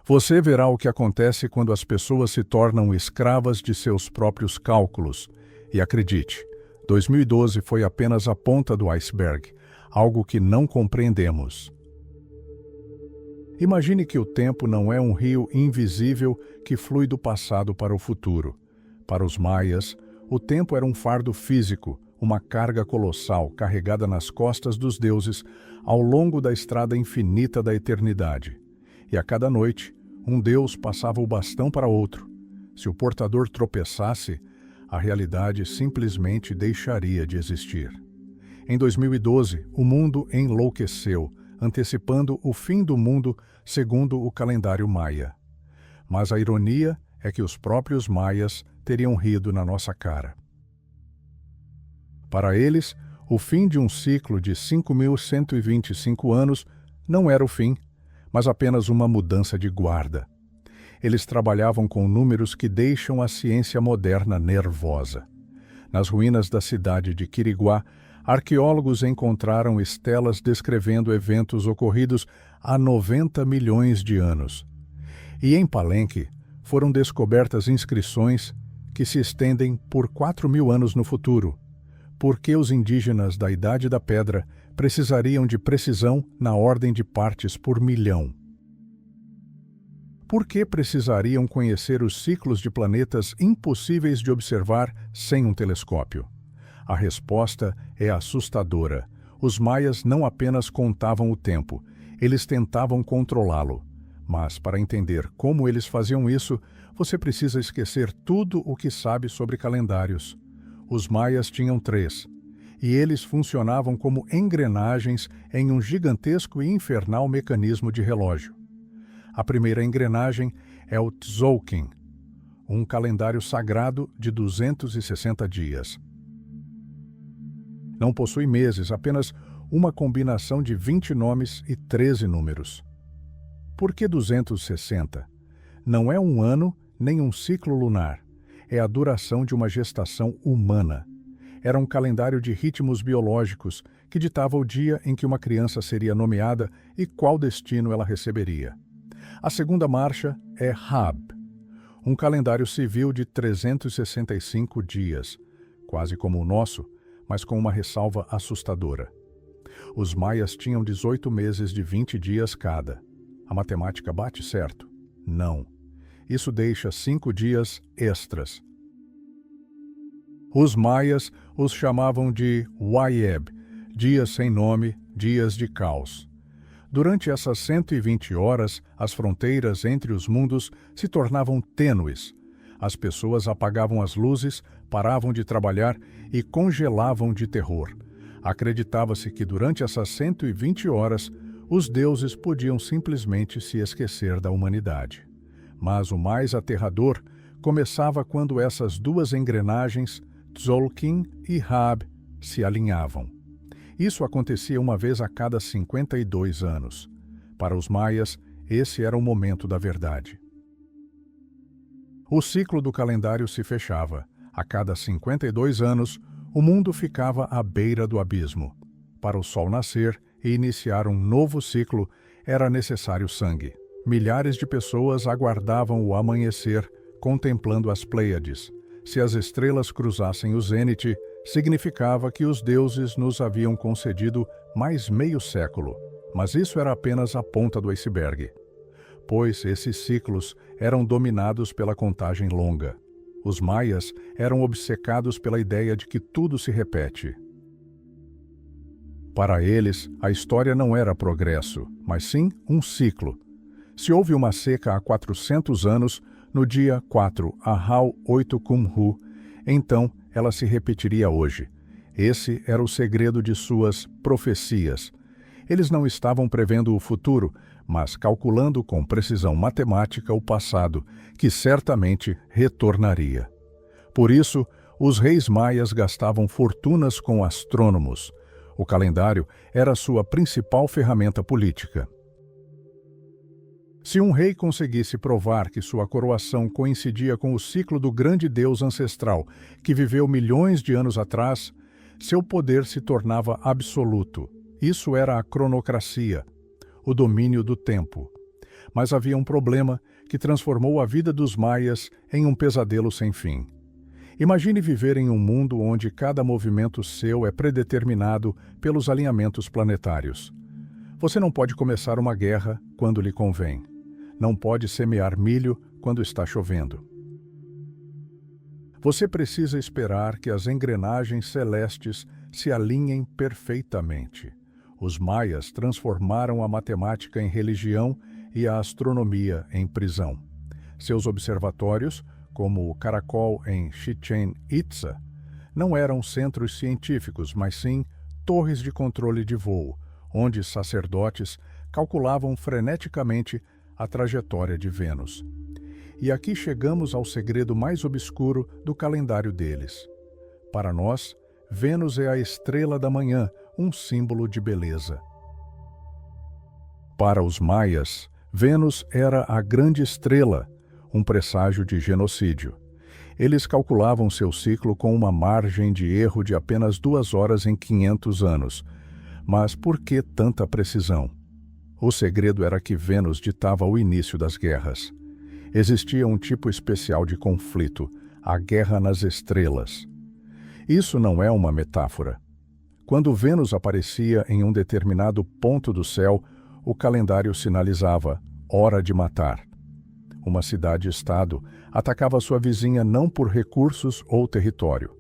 Você verá o que acontece quando as pessoas se tornam escravas de seus próprios cálculos. E acredite, 2012 foi apenas a ponta do iceberg, algo que não compreendemos. Imagine que o tempo não é um rio invisível que flui do passado para o futuro. Para os maias, o tempo era um fardo físico, uma carga colossal carregada nas costas dos deuses ao longo da estrada infinita da eternidade. E a cada noite, um deus passava o bastão para outro. Se o portador tropeçasse, a realidade simplesmente deixaria de existir. Em 2012, o mundo enlouqueceu, antecipando o fim do mundo segundo o calendário maia. Mas a ironia é que os próprios maias teriam rido na nossa cara. Para eles, o fim de um ciclo de 5.125 anos não era o fim, mas apenas uma mudança de guarda. Eles trabalhavam com números que deixam a ciência moderna nervosa. Nas ruínas da cidade de Quiriguá, arqueólogos encontraram estelas descrevendo eventos ocorridos há 90 milhões de anos. E em Palenque, foram descobertas inscrições que se estendem por 4.000 anos no futuro. Por que os indígenas da Idade da Pedra precisariam de precisão na ordem de partes por milhão? Por que precisariam conhecer os ciclos de planetas impossíveis de observar sem um telescópio? A resposta é assustadora. Os maias não apenas contavam o tempo, eles tentavam controlá-lo. Mas, para entender como eles faziam isso, você precisa esquecer tudo o que sabe sobre calendários. Os maias tinham 3, e eles funcionavam como engrenagens em um gigantesco e infernal mecanismo de relógio. A primeira engrenagem é o Tzolk'in, um calendário sagrado de 260 dias. Não possui meses, apenas uma combinação de 20 nomes e 13 números. Por que 260? Não é um ano nem um ciclo lunar. É a duração de uma gestação humana. Era um calendário de ritmos biológicos que ditava o dia em que uma criança seria nomeada e qual destino ela receberia. A segunda marcha é Hab, um calendário civil de 365 dias, quase como o nosso, mas com uma ressalva assustadora. Os maias tinham 18 meses de 20 dias cada. A matemática bate certo? Não. Isso deixa 5 dias extras. Os maias os chamavam de Wayeb, dias sem nome, dias de caos. Durante essas 120 horas, as fronteiras entre os mundos se tornavam tênues. As pessoas apagavam as luzes, paravam de trabalhar e congelavam de terror. Acreditava-se que durante essas 120 horas, os deuses podiam simplesmente se esquecer da humanidade. Mas o mais aterrador começava quando essas duas engrenagens, Tzolk'in e Hab, se alinhavam. Isso acontecia uma vez a cada 52 anos. Para os maias, esse era o momento da verdade. O ciclo do calendário se fechava. A cada 52 anos, o mundo ficava à beira do abismo. Para o sol nascer e iniciar um novo ciclo, era necessário sangue. Milhares de pessoas aguardavam o amanhecer, contemplando as Pleiades. Se as estrelas cruzassem o zênite, significava que os deuses nos haviam concedido mais meio século. Mas isso era apenas a ponta do iceberg, pois esses ciclos eram dominados pela contagem longa. Os maias eram obcecados pela ideia de que tudo se repete. Para eles, a história não era progresso, mas sim um ciclo. Se houve uma seca há 400 anos, no dia 4 Ahau 8 Kumhu, então ela se repetiria hoje. Esse era o segredo de suas profecias. Eles não estavam prevendo o futuro, mas calculando com precisão matemática o passado, que certamente retornaria. Por isso, os reis maias gastavam fortunas com astrônomos. O calendário era sua principal ferramenta política. Se um rei conseguisse provar que sua coroação coincidia com o ciclo do grande deus ancestral, que viveu milhões de anos atrás, seu poder se tornava absoluto. Isso era a cronocracia, o domínio do tempo. Mas havia um problema que transformou a vida dos maias em um pesadelo sem fim. Imagine viver em um mundo onde cada movimento seu é predeterminado pelos alinhamentos planetários. Você não pode começar uma guerra quando lhe convém. Não pode semear milho quando está chovendo. Você precisa esperar que as engrenagens celestes se alinhem perfeitamente. Os maias transformaram a matemática em religião e a astronomia em prisão. Seus observatórios, como o Caracol em Chichén Itzá, não eram centros científicos, mas sim torres de controle de voo, onde sacerdotes calculavam freneticamente a trajetória de Vênus. E aqui chegamos ao segredo mais obscuro do calendário deles. Para nós, Vênus é a estrela da manhã, um símbolo de beleza. Para os maias, Vênus era a grande estrela, um presságio de genocídio. Eles calculavam seu ciclo com uma margem de erro de apenas 2 horas em 500 anos. Mas por que tanta precisão? O segredo era que Vênus ditava o início das guerras. Existia um tipo especial de conflito, a guerra nas estrelas. Isso não é uma metáfora. Quando Vênus aparecia em um determinado ponto do céu, o calendário sinalizava hora de matar. Uma cidade-estado atacava sua vizinha não por recursos ou território.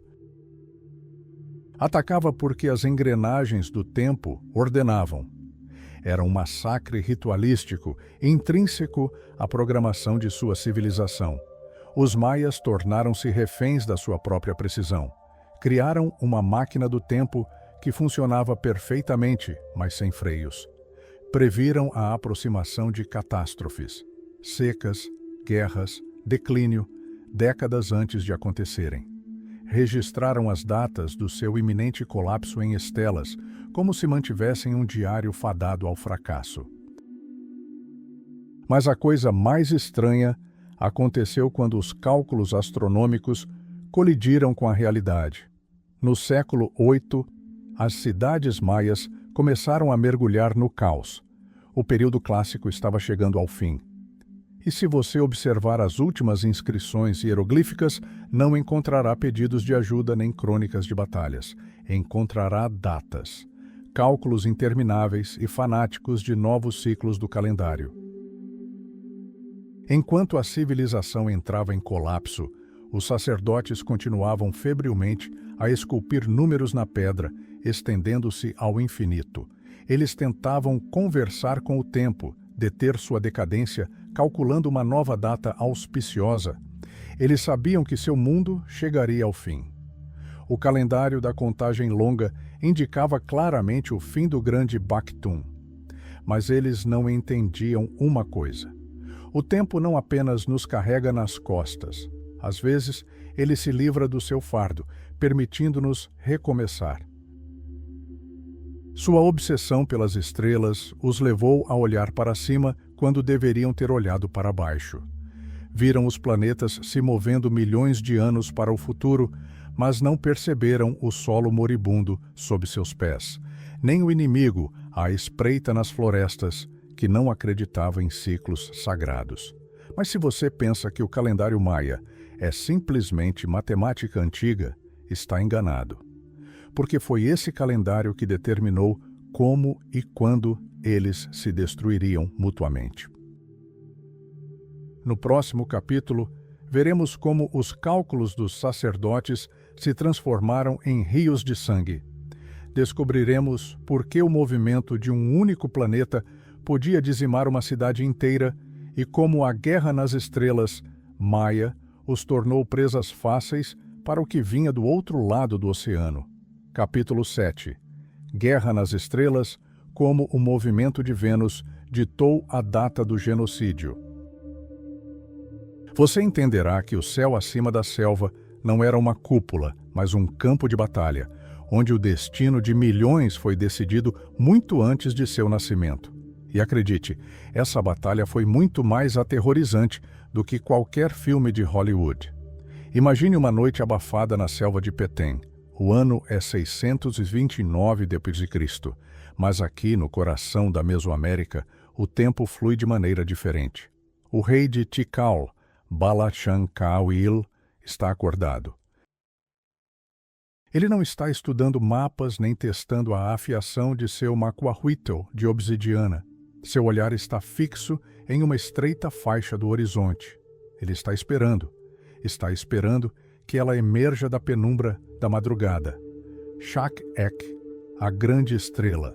Atacava porque as engrenagens do tempo ordenavam. Era um massacre ritualístico, intrínseco à programação de sua civilização. Os maias tornaram-se reféns da sua própria precisão. Criaram uma máquina do tempo que funcionava perfeitamente, mas sem freios. Previram a aproximação de catástrofes, secas, guerras, declínio, décadas antes de acontecerem. Registraram as datas do seu iminente colapso em estelas, como se mantivessem um diário fadado ao fracasso. Mas a coisa mais estranha aconteceu quando os cálculos astronômicos colidiram com a realidade. No século VIII, as cidades maias começaram a mergulhar no caos. O período clássico estava chegando ao fim. E se você observar as últimas inscrições hieroglíficas, não encontrará pedidos de ajuda nem crônicas de batalhas. Encontrará datas, cálculos intermináveis e fanáticos de novos ciclos do calendário. Enquanto a civilização entrava em colapso, os sacerdotes continuavam febrilmente a esculpir números na pedra, estendendo-se ao infinito. Eles tentavam conversar com o tempo, deter sua decadência, calculando uma nova data auspiciosa. Eles sabiam que seu mundo chegaria ao fim. O calendário da contagem longa indicava claramente o fim do grande Baktun. Mas eles não entendiam uma coisa. O tempo não apenas nos carrega nas costas. Às vezes, ele se livra do seu fardo, permitindo-nos recomeçar. Sua obsessão pelas estrelas os levou a olhar para cima quando deveriam ter olhado para baixo. Viram os planetas se movendo milhões de anos para o futuro, mas não perceberam o solo moribundo sob seus pés, nem o inimigo à espreita nas florestas, que não acreditava em ciclos sagrados. Mas se você pensa que o calendário maia é simplesmente matemática antiga, está enganado. Porque foi esse calendário que determinou como e quando eles se destruiriam mutuamente. No próximo capítulo, veremos como os cálculos dos sacerdotes se transformaram em rios de sangue. Descobriremos por que o movimento de um único planeta podia dizimar uma cidade inteira e como a guerra nas estrelas, Maia, os tornou presas fáceis para o que vinha do outro lado do oceano. Capítulo 7. Guerra nas estrelas, como o movimento de Vênus ditou a data do genocídio. Você entenderá que o céu acima da selva não era uma cúpula, mas um campo de batalha, onde o destino de milhões foi decidido muito antes de seu nascimento. E acredite, essa batalha foi muito mais aterrorizante do que qualquer filme de Hollywood. Imagine uma noite abafada na selva de Petén. O ano é 629 d.C., mas aqui no coração da Mesoamérica, o tempo flui de maneira diferente. O rei de Tikal, Balachan-Cahuil, está acordado. Ele não está estudando mapas nem testando a afiação de seu macuahuitl de obsidiana. Seu olhar está fixo em uma estreita faixa do horizonte. Ele está esperando que ela emerja da penumbra da madrugada. Shak-Ek, a grande estrela.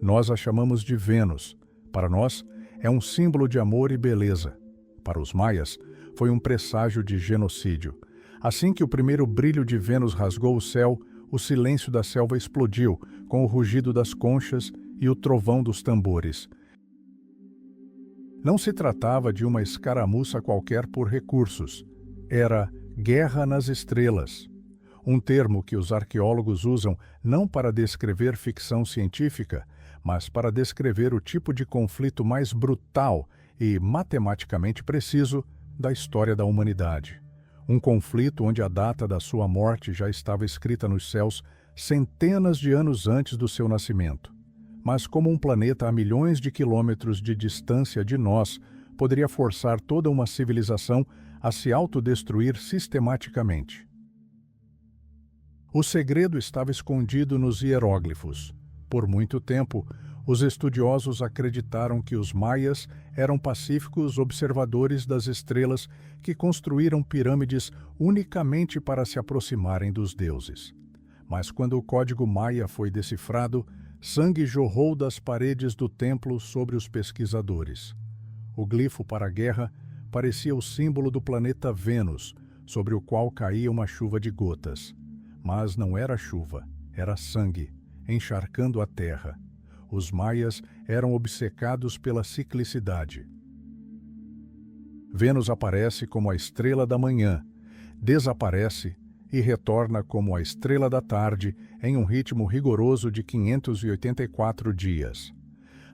Nós a chamamos de Vênus. Para nós, é um símbolo de amor e beleza. Para os maias, foi um presságio de genocídio. Assim que o primeiro brilho de Vênus rasgou o céu, o silêncio da selva explodiu, com o rugido das conchas e o trovão dos tambores. Não se tratava de uma escaramuça qualquer por recursos. Era guerra nas estrelas. Um termo que os arqueólogos usam não para descrever ficção científica, mas para descrever o tipo de conflito mais brutal e matematicamente preciso da história da humanidade. Um conflito onde a data da sua morte já estava escrita nos céus centenas de anos antes do seu nascimento. Mas como um planeta a milhões de quilômetros de distância de nós poderia forçar toda uma civilização a se autodestruir sistematicamente? O segredo estava escondido nos hieróglifos. Por muito tempo, os estudiosos acreditaram que os maias eram pacíficos observadores das estrelas que construíram pirâmides unicamente para se aproximarem dos deuses. Mas quando o código maia foi decifrado, sangue jorrou das paredes do templo sobre os pesquisadores. O glifo para a guerra parecia o símbolo do planeta Vênus, sobre o qual caía uma chuva de gotas. Mas não era chuva, era sangue, encharcando a terra. Os maias eram obcecados pela ciclicidade. Vênus aparece como a estrela da manhã, desaparece e retorna como a estrela da tarde em um ritmo rigoroso de 584 dias.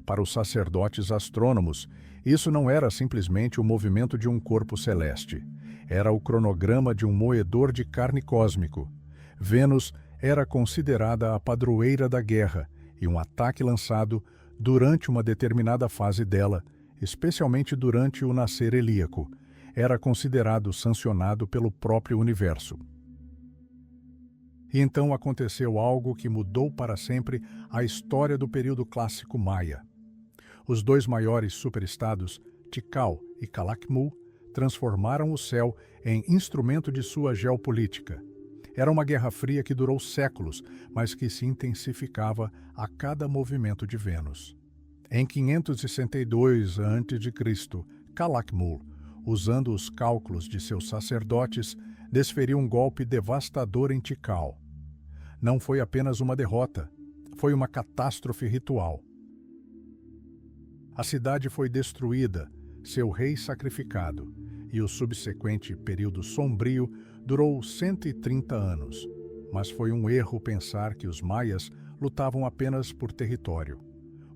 Para os sacerdotes astrônomos, isso não era simplesmente o movimento de um corpo celeste. Era o cronograma de um moedor de carne cósmico. Vênus era considerada a padroeira da guerra e um ataque lançado durante uma determinada fase dela, especialmente durante o nascer helíaco, era considerado sancionado pelo próprio universo. E então aconteceu algo que mudou para sempre a história do período clássico maia. Os dois maiores superestados, Tikal e Calakmul, transformaram o céu em instrumento de sua geopolítica. Era uma guerra fria que durou séculos, mas que se intensificava a cada movimento de Vênus. Em 562 a.C., Calakmul, usando os cálculos de seus sacerdotes, desferiu um golpe devastador em Tikal. Não foi apenas uma derrota, foi uma catástrofe ritual. A cidade foi destruída, seu rei sacrificado, e o subsequente período sombrio durou 130 anos. Mas foi um erro pensar que os maias lutavam apenas por território.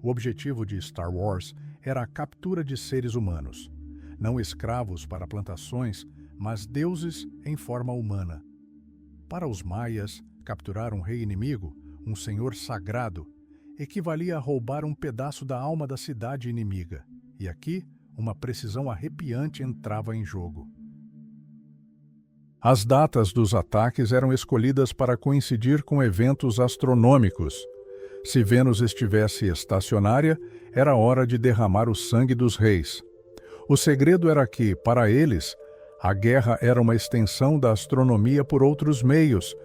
O objetivo de Star Wars era a captura de seres humanos. Não escravos para plantações, mas deuses em forma humana. Para os maias, capturar um rei inimigo, um senhor sagrado, equivalia a roubar um pedaço da alma da cidade inimiga. E aqui, uma precisão arrepiante entrava em jogo. As datas dos ataques eram escolhidas para coincidir com eventos astronômicos. Se Vênus estivesse estacionária, era hora de derramar o sangue dos reis. O segredo era que, para eles, A guerra era uma extensão da astronomia por outros meios.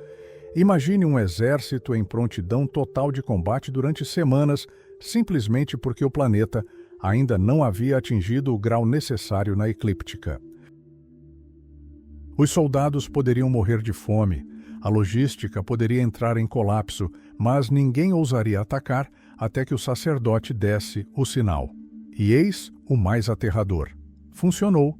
Imagine um exército em prontidão total de combate durante semanas, simplesmente porque o planeta ainda não havia atingido o grau necessário na eclíptica. Os soldados poderiam morrer de fome, a logística poderia entrar em colapso, mas ninguém ousaria atacar até que o sacerdote desse o sinal. E eis o mais aterrador: funcionou.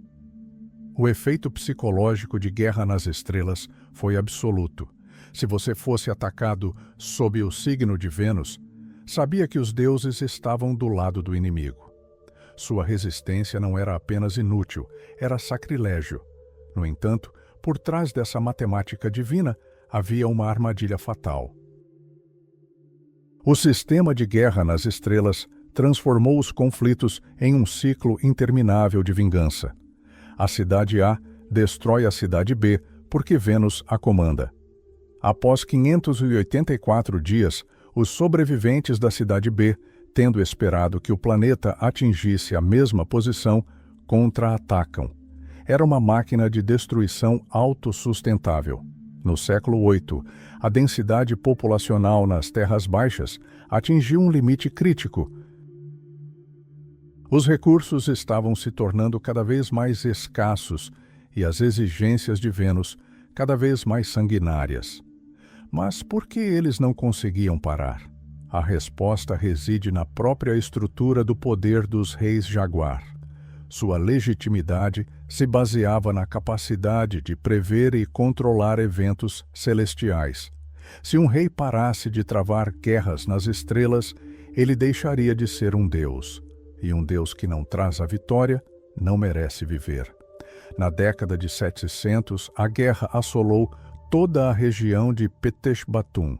O efeito psicológico de Guerra nas Estrelas foi absoluto. Se você fosse atacado sob o signo de Vênus, sabia que os deuses estavam do lado do inimigo. Sua resistência não era apenas inútil, era sacrilégio. No entanto, por trás dessa matemática divina, havia uma armadilha fatal. O sistema de Guerra nas Estrelas transformou os conflitos em um ciclo interminável de vingança. A cidade A destrói a cidade B porque Vênus a comanda. Após 584 dias, os sobreviventes da cidade B, tendo esperado que o planeta atingisse a mesma posição, contra-atacam. Era uma máquina de destruição autossustentável. No século VIII, a densidade populacional nas terras baixas atingiu um limite crítico. Os recursos estavam se tornando cada vez mais escassos e as exigências de Vênus cada vez mais sanguinárias. Mas por que eles não conseguiam parar? A resposta reside na própria estrutura do poder dos reis jaguar. Sua legitimidade se baseava na capacidade de prever e controlar eventos celestiais. Se um rei parasse de travar guerras nas estrelas, ele deixaria de ser um deus. E um deus que não traz a vitória não merece viver. Na década de 700, a guerra assolou toda a região de Peteshbatum.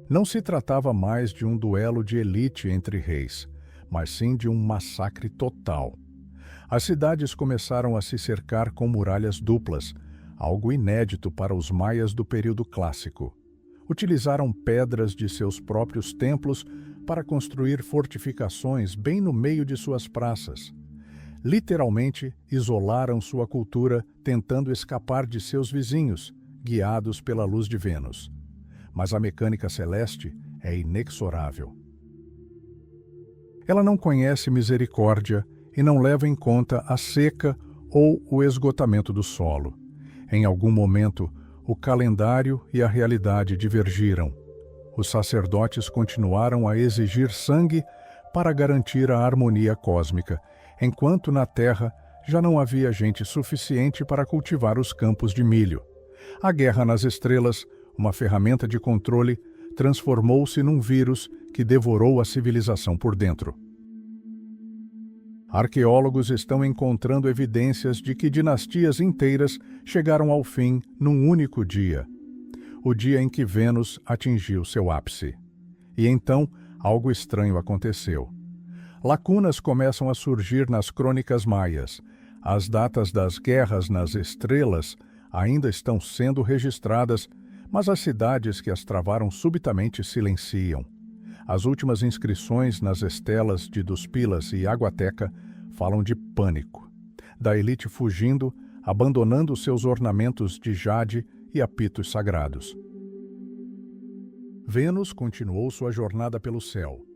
Não se tratava mais de um duelo de elite entre reis, mas sim de um massacre total. As cidades começaram a se cercar com muralhas duplas, algo inédito para os maias do período clássico. Utilizaram pedras de seus próprios templos para construir fortificações bem no meio de suas praças. Literalmente, isolaram sua cultura, tentando escapar de seus vizinhos, guiados pela luz de Vênus. Mas a mecânica celeste é inexorável. Ela não conhece misericórdia e não leva em conta a seca ou o esgotamento do solo. Em algum momento, o calendário e a realidade divergiram. Os sacerdotes continuaram a exigir sangue para garantir a harmonia cósmica, enquanto na Terra já não havia gente suficiente para cultivar os campos de milho. A Guerra nas Estrelas, uma ferramenta de controle, transformou-se num vírus que devorou a civilização por dentro. Arqueólogos estão encontrando evidências de que dinastias inteiras chegaram ao fim num único dia, o dia em que Vênus atingiu seu ápice. E então, algo estranho aconteceu. Lacunas começam a surgir nas crônicas maias. As datas das guerras nas estrelas ainda estão sendo registradas, mas as cidades que as travaram subitamente silenciam. As últimas inscrições nas estelas de Duspilas e Aguateca falam de pânico, da elite fugindo, abandonando seus ornamentos de jade e apitos sagrados. Vênus continuou sua jornada pelo céu,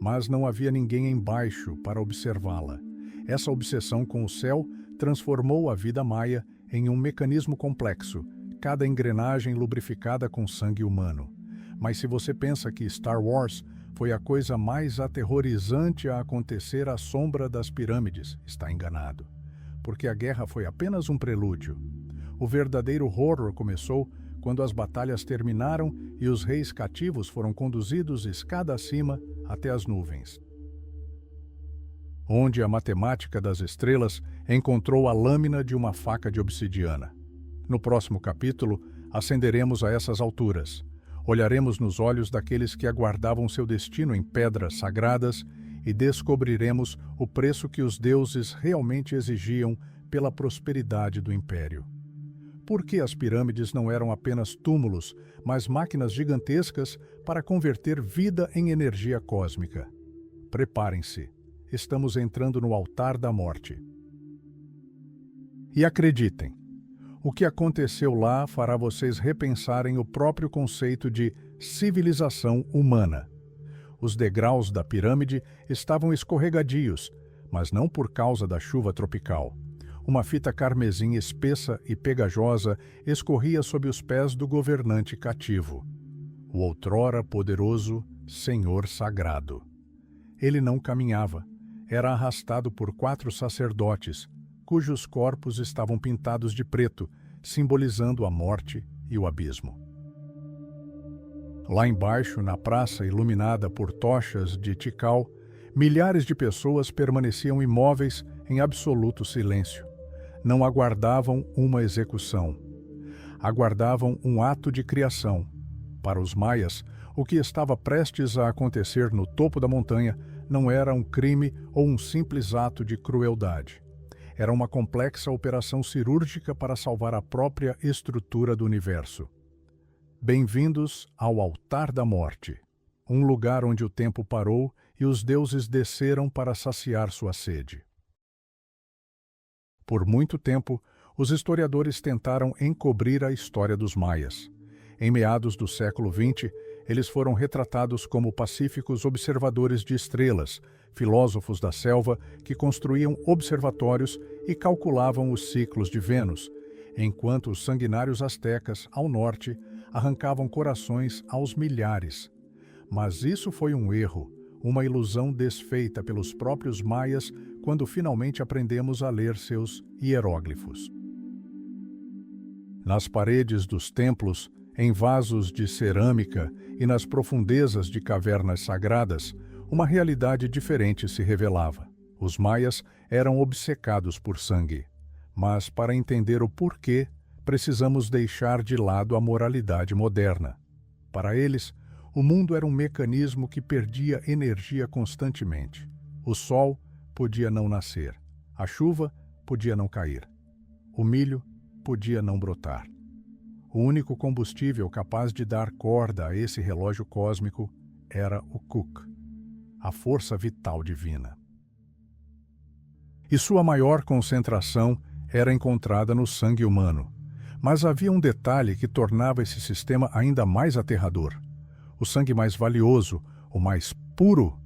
mas não havia ninguém embaixo para observá-la. Essa obsessão com o céu transformou a vida maia em um mecanismo complexo, cada engrenagem lubrificada com sangue humano. Mas se você pensa que Star Wars foi a coisa mais aterrorizante a acontecer à sombra das pirâmides, está enganado. Porque a guerra foi apenas um prelúdio. O verdadeiro horror começou quando as batalhas terminaram e os reis cativos foram conduzidos escada acima até as nuvens, onde a matemática das estrelas encontrou a lâmina de uma faca de obsidiana. No próximo capítulo, ascenderemos a essas alturas. Olharemos nos olhos daqueles que aguardavam seu destino em pedras sagradas e descobriremos o preço que os deuses realmente exigiam pela prosperidade do império. Por que as pirâmides não eram apenas túmulos, mas máquinas gigantescas para converter vida em energia cósmica? Preparem-se, estamos entrando no altar da morte. E acreditem, o que aconteceu lá fará vocês repensarem o próprio conceito de civilização humana. Os degraus da pirâmide estavam escorregadios, mas não por causa da chuva tropical. Uma fita carmesim espessa e pegajosa escorria sob os pés do governante cativo, o outrora poderoso Senhor Sagrado. Ele não caminhava, era arrastado por 4 sacerdotes, cujos corpos estavam pintados de preto, simbolizando a morte e o abismo. Lá embaixo, na praça iluminada por tochas de Tikal, milhares de pessoas permaneciam imóveis em absoluto silêncio. Não aguardavam uma execução. Aguardavam um ato de criação. Para os maias, o que estava prestes a acontecer no topo da montanha não era um crime ou um simples ato de crueldade. Era uma complexa operação cirúrgica para salvar a própria estrutura do universo. Bem-vindos ao Altar da Morte, um lugar onde o tempo parou e os deuses desceram para saciar sua sede. Por muito tempo, os historiadores tentaram encobrir a história dos maias. Em meados do século XX, eles foram retratados como pacíficos observadores de estrelas, filósofos da selva que construíam observatórios e calculavam os ciclos de Vênus, enquanto os sanguinários astecas, ao norte, arrancavam corações aos milhares. Mas isso foi um erro, uma ilusão desfeita pelos próprios maias quando finalmente aprendemos a ler seus hieróglifos. Nas paredes dos templos, em vasos de cerâmica e nas profundezas de cavernas sagradas, uma realidade diferente se revelava. Os maias eram obcecados por sangue. Mas, para entender o porquê, precisamos deixar de lado a moralidade moderna. Para eles, o mundo era um mecanismo que perdia energia constantemente. O sol podia não nascer, a chuva podia não cair, o milho podia não brotar. O único combustível capaz de dar corda a esse relógio cósmico era o Kuk, a força vital divina. E sua maior concentração era encontrada no sangue humano. Mas havia um detalhe que tornava esse sistema ainda mais aterrador. O sangue mais valioso, o mais puro,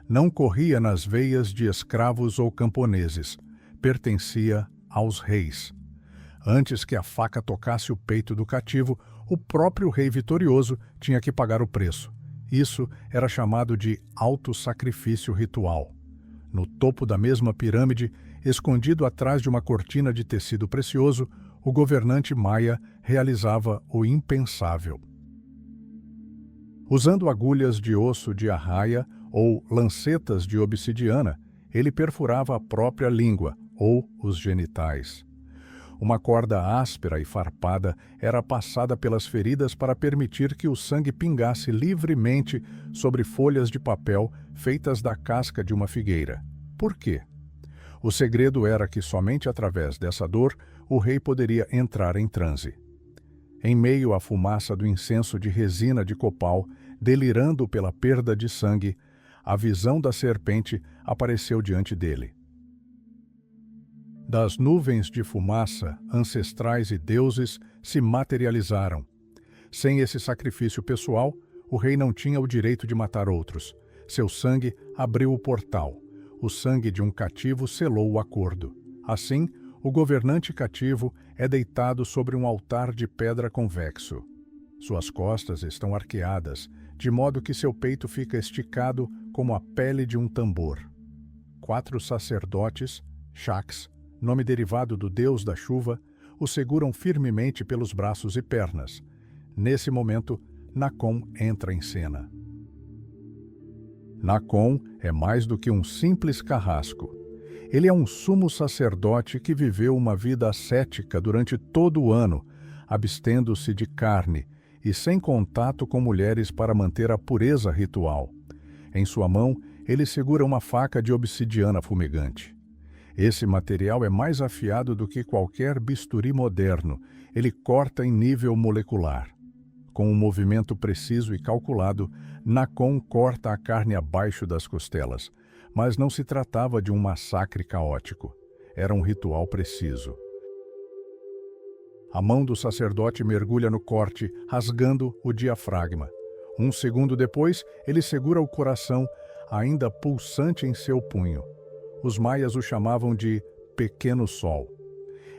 não corria nas veias de escravos ou camponeses, pertencia aos reis. Antes que a faca tocasse o peito do cativo, o próprio rei vitorioso tinha que pagar o preço. Isso era chamado de auto-sacrifício ritual. No topo da mesma pirâmide, escondido atrás de uma cortina de tecido precioso, o governante maia realizava o impensável. Usando agulhas de osso de arraia ou lancetas de obsidiana, ele perfurava a própria língua ou os genitais. Uma corda áspera e farpada era passada pelas feridas para permitir que o sangue pingasse livremente sobre folhas de papel feitas da casca de uma figueira. Por quê? O segredo era que somente através dessa dor o rei poderia entrar em transe. Em meio à fumaça do incenso de resina de copal, delirando pela perda de sangue, a visão da serpente apareceu diante dele. Das nuvens de fumaça, ancestrais e deuses se materializaram. Sem esse sacrifício pessoal, o rei não tinha o direito de matar outros. Seu sangue abriu o portal. O sangue de um cativo selou o acordo. Assim, o governante cativo é deitado sobre um altar de pedra convexo. Suas costas estão arqueadas, de modo que seu peito fica esticado como a pele de um tambor. 4 sacerdotes, Shaks, nome derivado do deus da chuva, o seguram firmemente pelos braços e pernas. Nesse momento, Nacon entra em cena. Nacon é mais do que um simples carrasco. Ele é um sumo sacerdote que viveu uma vida ascética durante todo o ano, abstendo-se de carne e sem contato com mulheres para manter a pureza ritual. Em sua mão, ele segura uma faca de obsidiana fumegante. Esse material é mais afiado do que qualquer bisturi moderno. Ele corta em nível molecular. Com um movimento preciso e calculado, Nacon corta a carne abaixo das costelas. Mas não se tratava de um massacre caótico. Era um ritual preciso. A mão do sacerdote mergulha no corte, rasgando o diafragma. Um segundo depois, ele segura o coração, ainda pulsante em seu punho. Os maias o chamavam de Pequeno Sol.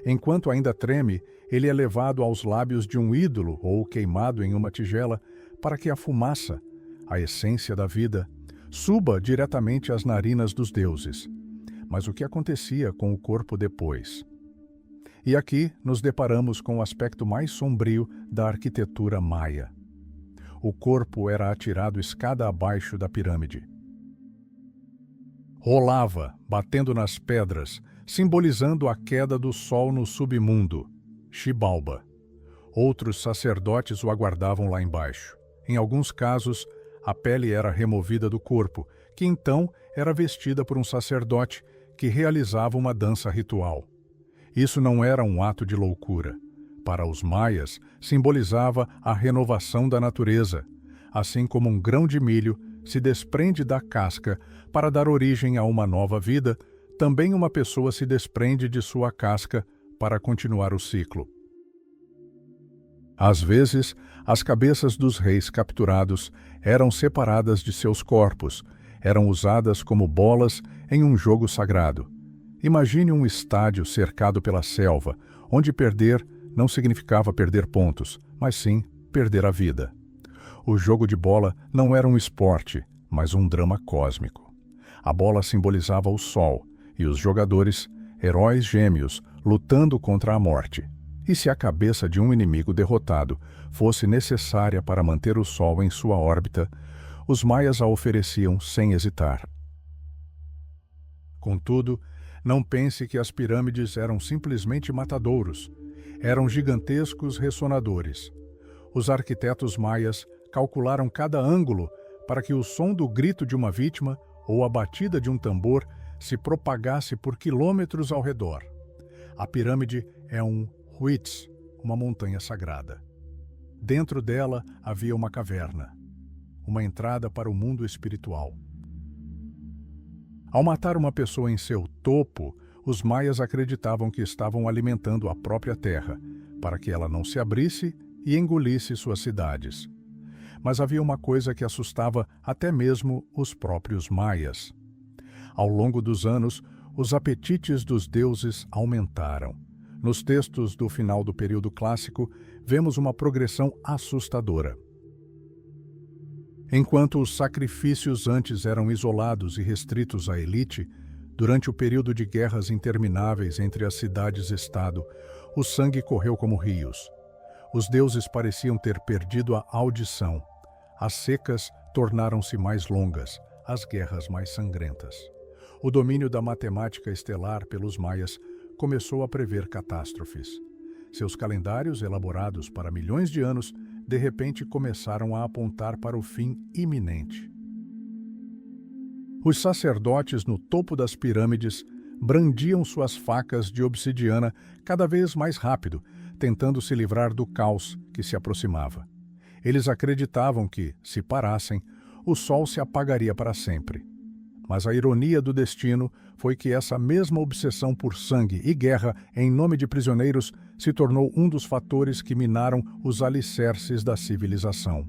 Enquanto ainda treme, ele é levado aos lábios de um ídolo ou queimado em uma tigela para que a fumaça, a essência da vida, suba diretamente às narinas dos deuses. Mas o que acontecia com o corpo depois? E aqui nos deparamos com o aspecto mais sombrio da arquitetura maia. O corpo era atirado escada abaixo da pirâmide. Rolava, batendo nas pedras, simbolizando a queda do sol no submundo, Xibalba. Outros sacerdotes o aguardavam lá embaixo. Em alguns casos, a pele era removida do corpo, que então era vestida por um sacerdote que realizava uma dança ritual. Isso não era um ato de loucura. Para os maias, simbolizava a renovação da natureza, assim como um grão de milho se desprende da casca para dar origem a uma nova vida, também uma pessoa se desprende de sua casca para continuar o ciclo. Às vezes, as cabeças dos reis capturados eram separadas de seus corpos, eram usadas como bolas em um jogo sagrado. Imagine um estádio cercado pela selva, onde perder não significava perder pontos, mas sim perder a vida. O jogo de bola não era um esporte, mas um drama cósmico. A bola simbolizava o sol, e os jogadores, heróis gêmeos, lutando contra a morte. E se a cabeça de um inimigo derrotado fosse necessária para manter o sol em sua órbita, os maias a ofereciam sem hesitar. Contudo, não pense que as pirâmides eram simplesmente matadouros. Eram gigantescos ressonadores. Os arquitetos maias calcularam cada ângulo para que o som do grito de uma vítima ou a batida de um tambor se propagasse por quilômetros ao redor. A pirâmide é um huitz, uma montanha sagrada. Dentro dela havia uma caverna, uma entrada para o mundo espiritual. Ao matar uma pessoa em seu topo, os maias acreditavam que estavam alimentando a própria terra, para que ela não se abrisse e engolisse suas cidades. Mas havia uma coisa que assustava até mesmo os próprios maias. Ao longo dos anos, os apetites dos deuses aumentaram. Nos textos do final do período clássico, vemos uma progressão assustadora. Enquanto os sacrifícios antes eram isolados e restritos à elite, durante o período de guerras intermináveis entre as cidades-estado, o sangue correu como rios. Os deuses pareciam ter perdido a audição. As secas tornaram-se mais longas, as guerras mais sangrentas. O domínio da matemática estelar pelos maias começou a prever catástrofes. Seus calendários, elaborados para milhões de anos, de repente começaram a apontar para o fim iminente. Os sacerdotes no topo das pirâmides brandiam suas facas de obsidiana cada vez mais rápido, tentando se livrar do caos que se aproximava. Eles acreditavam que, se parassem, o sol se apagaria para sempre. Mas a ironia do destino foi que essa mesma obsessão por sangue e guerra em nome de prisioneiros se tornou um dos fatores que minaram os alicerces da civilização.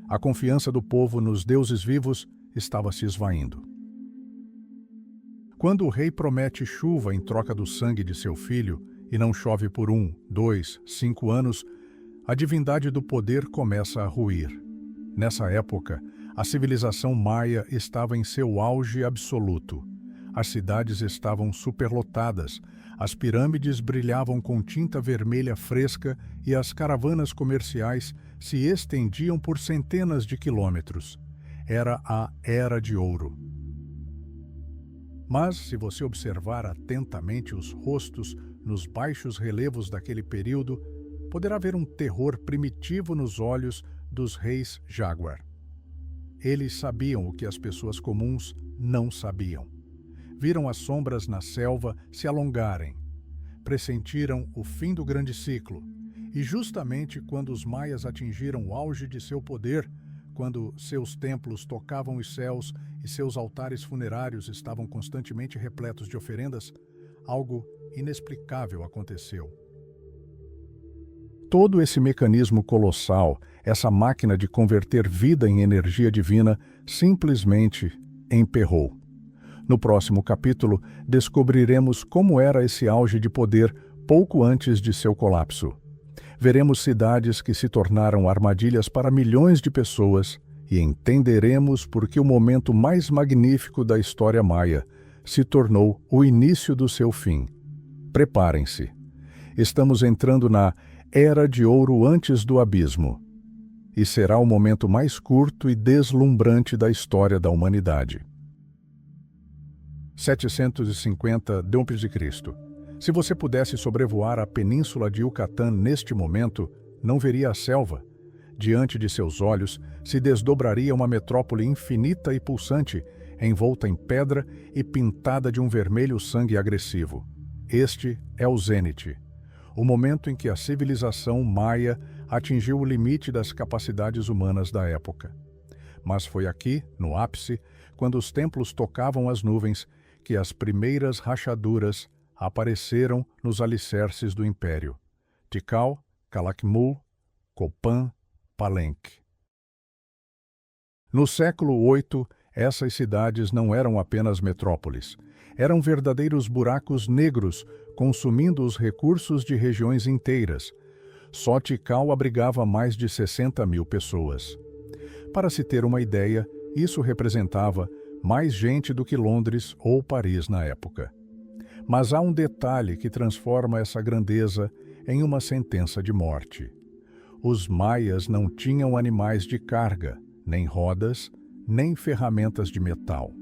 A confiança do povo nos deuses vivos estava se esvaindo. Quando o rei promete chuva em troca do sangue de seu filho, e não chove por 1, 2, 5 anos, a divindade do poder começa a ruir. Nessa época, a civilização maia estava em seu auge absoluto. As cidades estavam superlotadas, as pirâmides brilhavam com tinta vermelha fresca e as caravanas comerciais se estendiam por centenas de quilômetros. Era a Era de Ouro. Mas, se você observar atentamente os rostos nos baixos relevos daquele período, poderá ver um terror primitivo nos olhos dos reis Jaguar. Eles sabiam o que as pessoas comuns não sabiam. Viram as sombras na selva se alongarem. Pressentiram o fim do grande ciclo. E justamente quando os maias atingiram o auge de seu poder, quando seus templos tocavam os céus e seus altares funerários estavam constantemente repletos de oferendas, algo inexplicável aconteceu. todo esse mecanismo colossal, essa máquina de converter vida em energia divina, simplesmente emperrou. No próximo capítulo, descobriremos como era esse auge de poder pouco antes de seu colapso. Veremos cidades que se tornaram armadilhas para milhões de pessoas e entenderemos por que o momento mais magnífico da história maia se tornou o início do seu fim. Preparem-se. Estamos entrando na Era de Ouro antes do abismo. E será o momento mais curto e deslumbrante da história da humanidade. 750 d.C. Se você pudesse sobrevoar a península de Yucatán neste momento, não veria a selva. Diante de seus olhos se desdobraria uma metrópole infinita e pulsante, envolta em pedra e pintada de um vermelho sangue agressivo. Este é o zênite, o momento em que a civilização maia atingiu o limite das capacidades humanas da época. Mas foi aqui, no ápice, quando os templos tocavam as nuvens, que as primeiras rachaduras apareceram nos alicerces do império: Tikal, Calakmul, Copan, Palenque. No século VIII, essas cidades não eram apenas metrópoles. Eram verdadeiros buracos negros, consumindo os recursos de regiões inteiras. Só Tikal abrigava mais de 60.000 pessoas. Para se ter uma ideia, isso representava mais gente do que Londres ou Paris na época. Mas há um detalhe que transforma essa grandeza em uma sentença de morte. Os maias não tinham animais de carga, nem rodas, nem ferramentas de metal.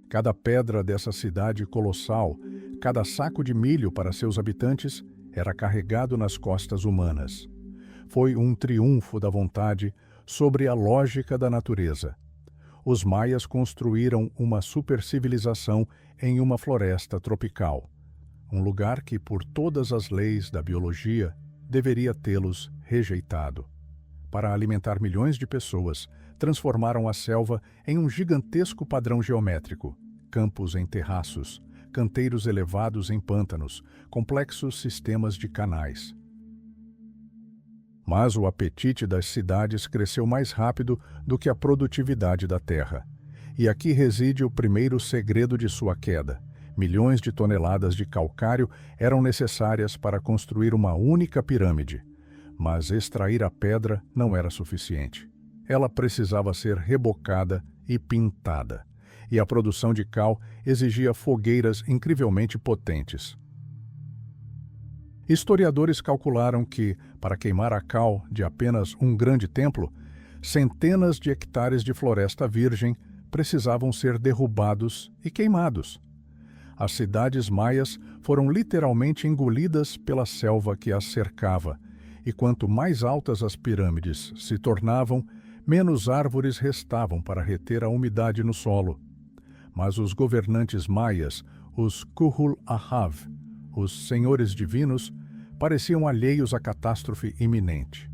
Cada pedra dessa cidade colossal, cada saco de milho para seus habitantes, era carregado nas costas humanas. Foi um triunfo da vontade sobre a lógica da natureza. Os maias construíram uma supercivilização em uma floresta tropical, um lugar que, por todas as leis da biologia, deveria tê-los rejeitado. Para alimentar milhões de pessoas, transformaram a selva em um gigantesco padrão geométrico: campos em terraços, canteiros elevados em pântanos, complexos sistemas de canais. Mas o apetite das cidades cresceu mais rápido do que a produtividade da terra. E aqui reside o primeiro segredo de sua queda. Milhões de toneladas de calcário eram necessárias para construir uma única pirâmide. Mas extrair a pedra não era suficiente. Ela precisava ser rebocada e pintada. E a produção de cal exigia fogueiras incrivelmente potentes. Historiadores calcularam que, para queimar a cal de apenas um grande templo, centenas de hectares de floresta virgem precisavam ser derrubados e queimados. As cidades maias foram literalmente engolidas pela selva que as cercava, e quanto mais altas as pirâmides se tornavam, menos árvores restavam para reter a umidade no solo. Mas os governantes maias, os Kuhul-Ahav, os senhores divinos, pareciam alheios à catástrofe iminente.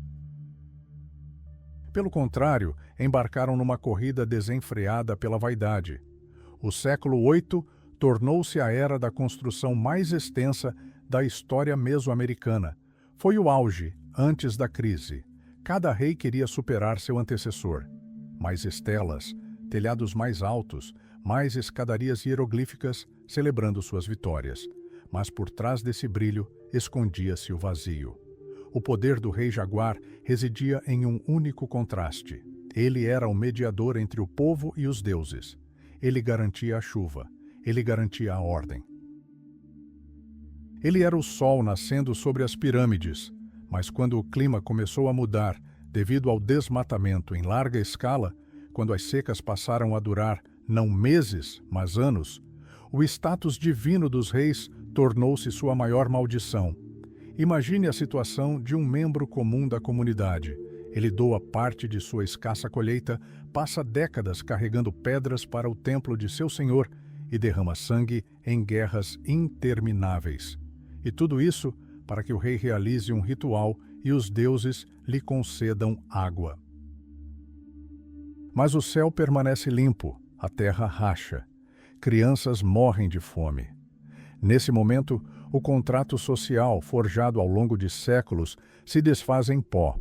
Pelo contrário, embarcaram numa corrida desenfreada pela vaidade. O século VIII tornou-se a era da construção mais extensa da história mesoamericana. Foi o auge, antes da crise. Cada rei queria superar seu antecessor. Mais estelas, telhados mais altos, mais escadarias hieroglíficas celebrando suas vitórias. Mas por trás desse brilho escondia-se o vazio. O poder do rei Jaguar residia em um único contraste. Ele era o mediador entre o povo e os deuses. Ele garantia a chuva. Ele garantia a ordem. Ele era o sol nascendo sobre as pirâmides, mas quando o clima começou a mudar devido ao desmatamento em larga escala, quando as secas passaram a durar não meses, mas anos, o status divino dos reis tornou-se sua maior maldição. Imagine a situação de um membro comum da comunidade. Ele doa parte de sua escassa colheita, passa décadas carregando pedras para o templo de seu senhor e derrama sangue em guerras intermináveis. E tudo isso para que o rei realize um ritual e os deuses lhe concedam água. Mas o céu permanece limpo, a terra racha. Crianças morrem de fome. Nesse momento, O contrato social, forjado ao longo de séculos, se desfaz em pó.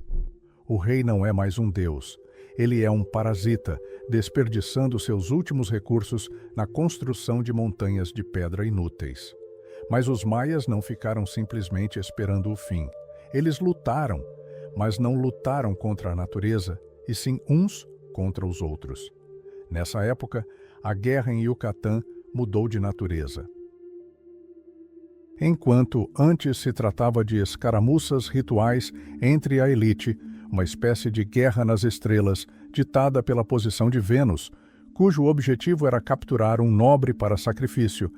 O rei não é mais um deus. Ele é um parasita, desperdiçando seus últimos recursos na construção de montanhas de pedra inúteis. Mas os maias não ficaram simplesmente esperando o fim. Eles lutaram, mas não lutaram contra a natureza, e sim uns contra os outros. Nessa época, a guerra em Yucatán mudou de natureza. Enquanto antes se tratava de escaramuças rituais entre a elite, uma espécie de guerra nas estrelas, ditada pela posição de Vênus, cujo objetivo era capturar um nobre para sacrifício,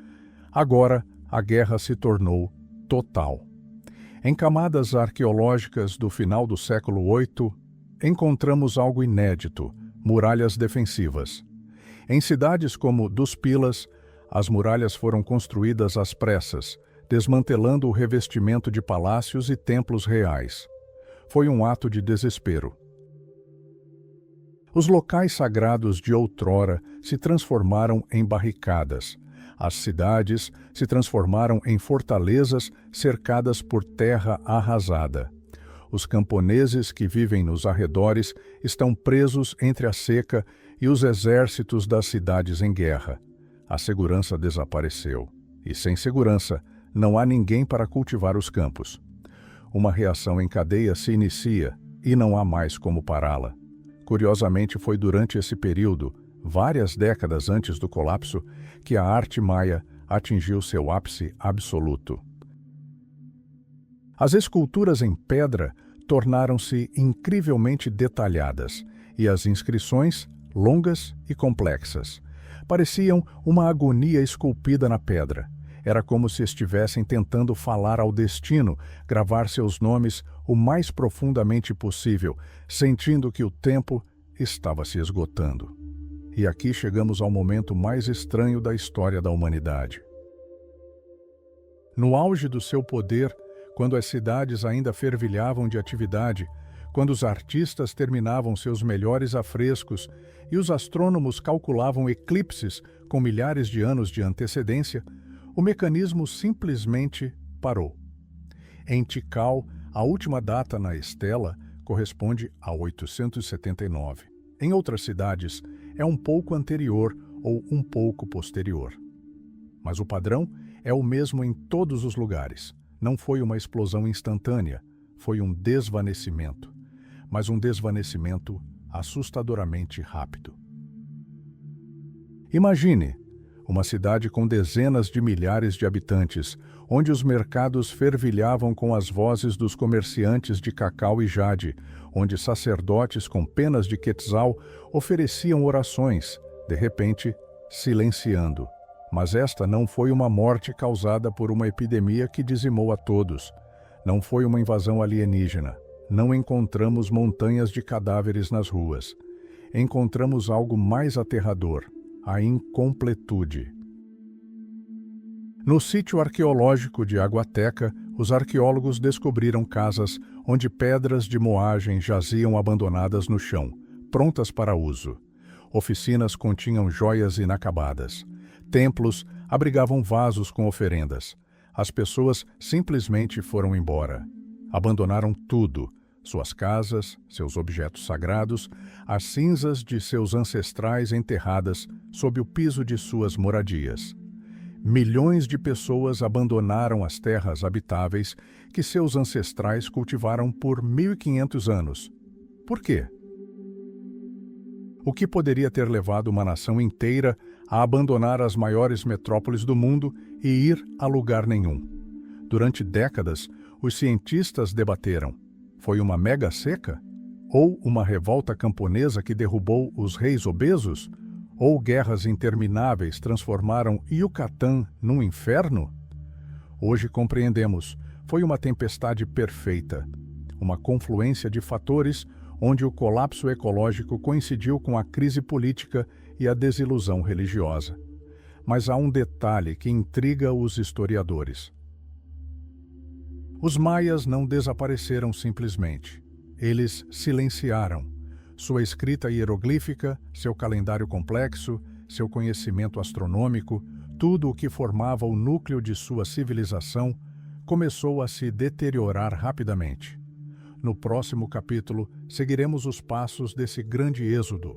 agora a guerra se tornou total. Em camadas arqueológicas do final do século VIII, encontramos algo inédito: muralhas defensivas. Em cidades como Dos Pilas, as muralhas foram construídas às pressas, desmantelando o revestimento de palácios e templos reais. Foi um ato de desespero. Os locais sagrados de outrora se transformaram em barricadas. As cidades se transformaram em fortalezas cercadas por terra arrasada. Os camponeses que vivem nos arredores estão presos entre a seca e os exércitos das cidades em guerra. A segurança desapareceu. E sem segurança, não há ninguém para cultivar os campos. Uma reação em cadeia se inicia e não há mais como pará-la. Curiosamente, foi durante esse período, várias décadas antes do colapso, que a arte maia atingiu seu ápice absoluto. As esculturas em pedra tornaram-se incrivelmente detalhadas e as inscrições longas e complexas. Pareciam uma agonia esculpida na pedra. Era como se estivessem tentando falar ao destino, gravar seus nomes o mais profundamente possível, sentindo que o tempo estava se esgotando. E aqui chegamos ao momento mais estranho da história da humanidade. No auge do seu poder, quando as cidades ainda fervilhavam de atividade, quando os artistas terminavam seus melhores afrescos e os astrônomos calculavam eclipses com milhares de anos de antecedência, o mecanismo simplesmente parou. Em Tikal, a última data na estela corresponde a 879. Em outras cidades, é um pouco anterior ou um pouco posterior. Mas o padrão é o mesmo em todos os lugares. Não foi uma explosão instantânea, foi um desvanecimento. Mas um desvanecimento assustadoramente rápido. Imagine uma cidade com dezenas de milhares de habitantes, onde os mercados fervilhavam com as vozes dos comerciantes de cacau e jade, onde sacerdotes com penas de quetzal ofereciam orações, de repente, silenciando. Mas esta não foi uma morte causada por uma epidemia que dizimou a todos. Não foi uma invasão alienígena. Não encontramos montanhas de cadáveres nas ruas. Encontramos algo mais aterrador: a incompletude. No sítio arqueológico de Aguateca, os arqueólogos descobriram casas onde pedras de moagem jaziam abandonadas no chão, prontas para uso. Oficinas continham joias inacabadas. Templos abrigavam vasos com oferendas. As pessoas simplesmente foram embora. Abandonaram tudo: suas casas, seus objetos sagrados, as cinzas de seus ancestrais enterradas sob o piso de suas moradias. Milhões de pessoas abandonaram as terras habitáveis que seus ancestrais cultivaram por 1500 anos. Por quê? O que poderia ter levado uma nação inteira a abandonar as maiores metrópoles do mundo e ir a lugar nenhum? Durante décadas, os cientistas debateram: foi uma mega seca? Ou uma revolta camponesa que derrubou os reis obesos? Ou guerras intermináveis transformaram Yucatán num inferno? Hoje compreendemos, foi uma tempestade perfeita, uma confluência de fatores onde o colapso ecológico coincidiu com a crise política e a desilusão religiosa. Mas há um detalhe que intriga os historiadores. Os maias não desapareceram simplesmente. Eles silenciaram. Sua escrita hieroglífica, seu calendário complexo, seu conhecimento astronômico, tudo o que formava o núcleo de sua civilização começou a se deteriorar rapidamente. No próximo capítulo, seguiremos os passos desse grande êxodo.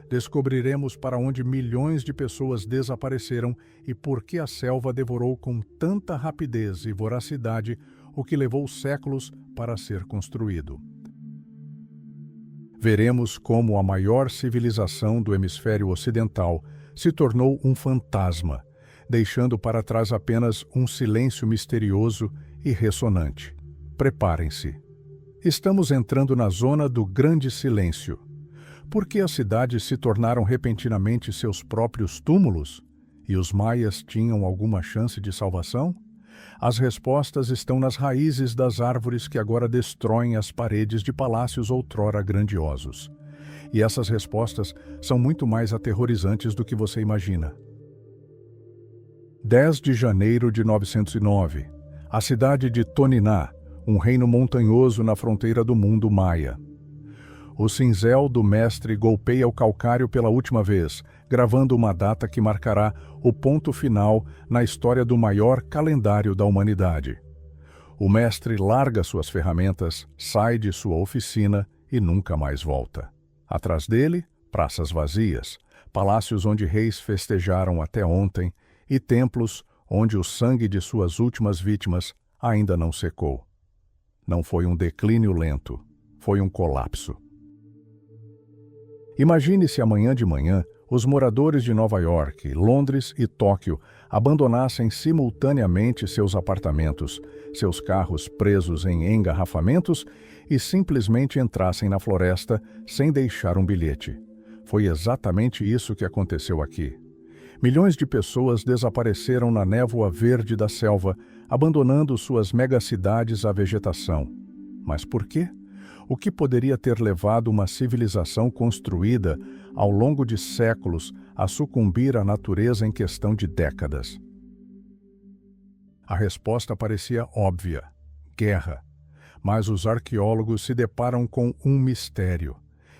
Descobriremos para onde milhões de pessoas desapareceram e por que a selva devorou com tanta rapidez e voracidade o que levou séculos para ser construído. Veremos como a maior civilização do hemisfério ocidental se tornou um fantasma, deixando para trás apenas um silêncio misterioso e ressonante. Preparem-se. Estamos entrando na zona do grande silêncio. Por que as cidades se tornaram repentinamente seus próprios túmulos? E os maias tinham alguma chance de salvação? As respostas estão nas raízes das árvores que agora destroem as paredes de palácios outrora grandiosos. E essas respostas são muito mais aterrorizantes do que você imagina. 10 de janeiro de 909. A cidade de Toniná, um reino montanhoso na fronteira do mundo maia. O cinzel do mestre golpeia o calcário pela última vez, gravando uma data que marcará o ponto final na história do maior calendário da humanidade. O mestre larga suas ferramentas, sai de sua oficina e nunca mais volta. Atrás dele, praças vazias, palácios onde reis festejaram até ontem e templos onde o sangue de suas últimas vítimas ainda não secou. Não foi um declínio lento, foi um colapso. Imagine se amanhã de manhã os moradores de Nova York, Londres e Tóquio abandonassem simultaneamente seus apartamentos, seus carros presos em engarrafamentos e simplesmente entrassem na floresta sem deixar um bilhete. Foi exatamente isso que aconteceu aqui. Milhões de pessoas desapareceram na névoa verde da selva, abandonando suas megacidades à vegetação. Mas por quê? O que poderia ter levado uma civilização construída ao longo de séculos a sucumbir à natureza em questão de décadas? A resposta parecia óbvia: guerra. Mas os arqueólogos se deparam com um mistério.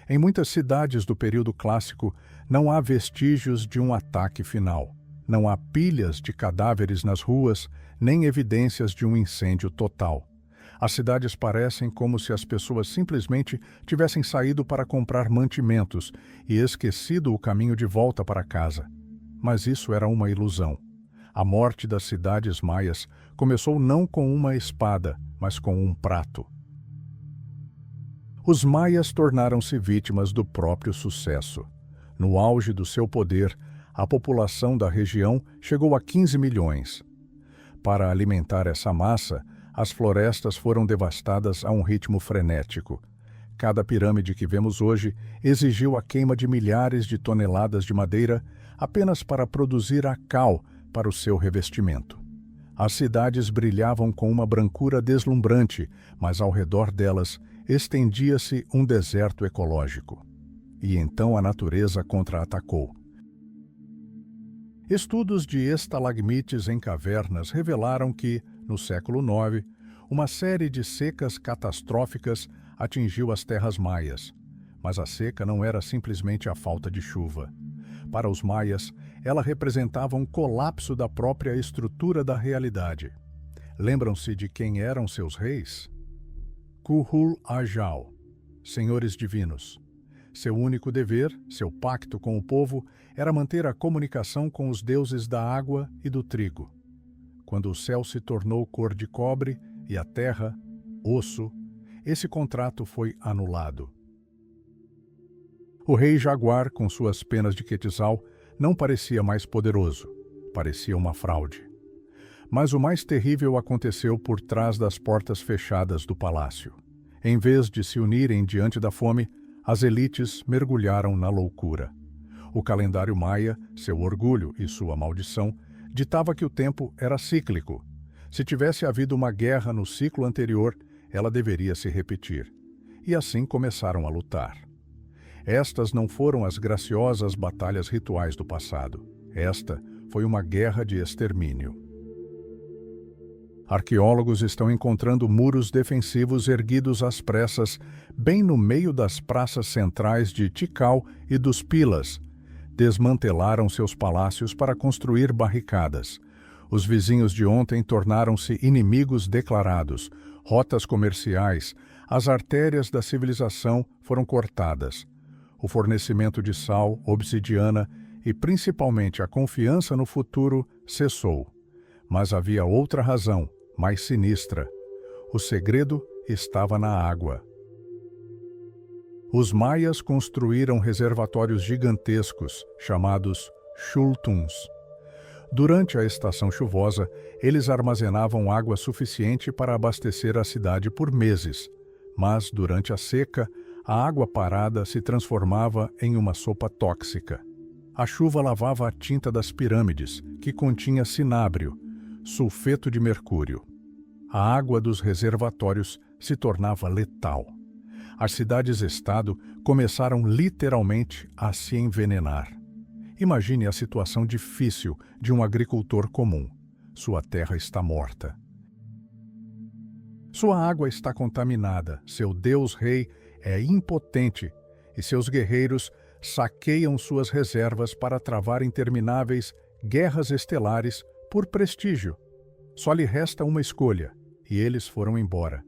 Em muitas cidades do período clássico, não há vestígios de um ataque final. Não há pilhas de cadáveres nas ruas, nem evidências de um incêndio total. As cidades parecem como se as pessoas simplesmente tivessem saído para comprar mantimentos e esquecido o caminho de volta para casa. Mas isso era uma ilusão. A morte das cidades maias começou não com uma espada, mas com um prato. Os maias tornaram-se vítimas do próprio sucesso. No auge do seu poder, a população da região chegou a 15 milhões. Para alimentar essa massa, as florestas foram devastadas a um ritmo frenético. Cada pirâmide que vemos hoje exigiu a queima de milhares de toneladas de madeira apenas para produzir a cal para o seu revestimento. As cidades brilhavam com uma brancura deslumbrante, mas ao redor delas estendia-se um deserto ecológico. E então a natureza contra-atacou. Estudos de estalagmites em cavernas revelaram que, no século IX, uma série de secas catastróficas atingiu as terras maias. Mas a seca não era simplesmente a falta de chuva. Para os maias, ela representava um colapso da própria estrutura da realidade. Lembram-se de quem eram seus reis? Kuhul-Ajau, senhores divinos. Seu único dever, seu pacto com o povo, era manter a comunicação com os deuses da água e do trigo. Quando o céu se tornou cor de cobre e a terra, osso, esse contrato foi anulado. O rei Jaguar, com suas penas de Quetzal, não parecia mais poderoso, parecia uma fraude. Mas o mais terrível aconteceu por trás das portas fechadas do palácio. Em vez de se unirem diante da fome, as elites mergulharam na loucura. O calendário maia, seu orgulho e sua maldição, ditava que o tempo era cíclico. Se tivesse havido uma guerra no ciclo anterior, ela deveria se repetir. E assim começaram a lutar. Estas não foram as graciosas batalhas rituais do passado. Esta foi uma guerra de extermínio. Arqueólogos estão encontrando muros defensivos erguidos às pressas, bem no meio das praças centrais de Tikal e dos Pilas. Desmantelaram seus palácios para construir barricadas. Os vizinhos de ontem tornaram-se inimigos declarados. Rotas comerciais, as artérias da civilização foram cortadas. O fornecimento de sal, obsidiana e principalmente a confiança no futuro cessou. Mas havia outra razão, mais sinistra. O segredo estava na água. Os maias construíram reservatórios gigantescos, chamados xultuns. Durante a estação chuvosa, eles armazenavam água suficiente para abastecer a cidade por meses. Mas, durante a seca, a água parada se transformava em uma sopa tóxica. A chuva lavava a tinta das pirâmides, que continha cinábrio, sulfeto de mercúrio. A água dos reservatórios se tornava letal. As cidades-estado começaram literalmente a se envenenar. Imagine a situação difícil de um agricultor comum. Sua terra está morta. Sua água está contaminada, seu Deus-rei é impotente e seus guerreiros saqueiam suas reservas para travar intermináveis guerras estelares por prestígio. Só lhe resta uma escolha, e eles foram embora.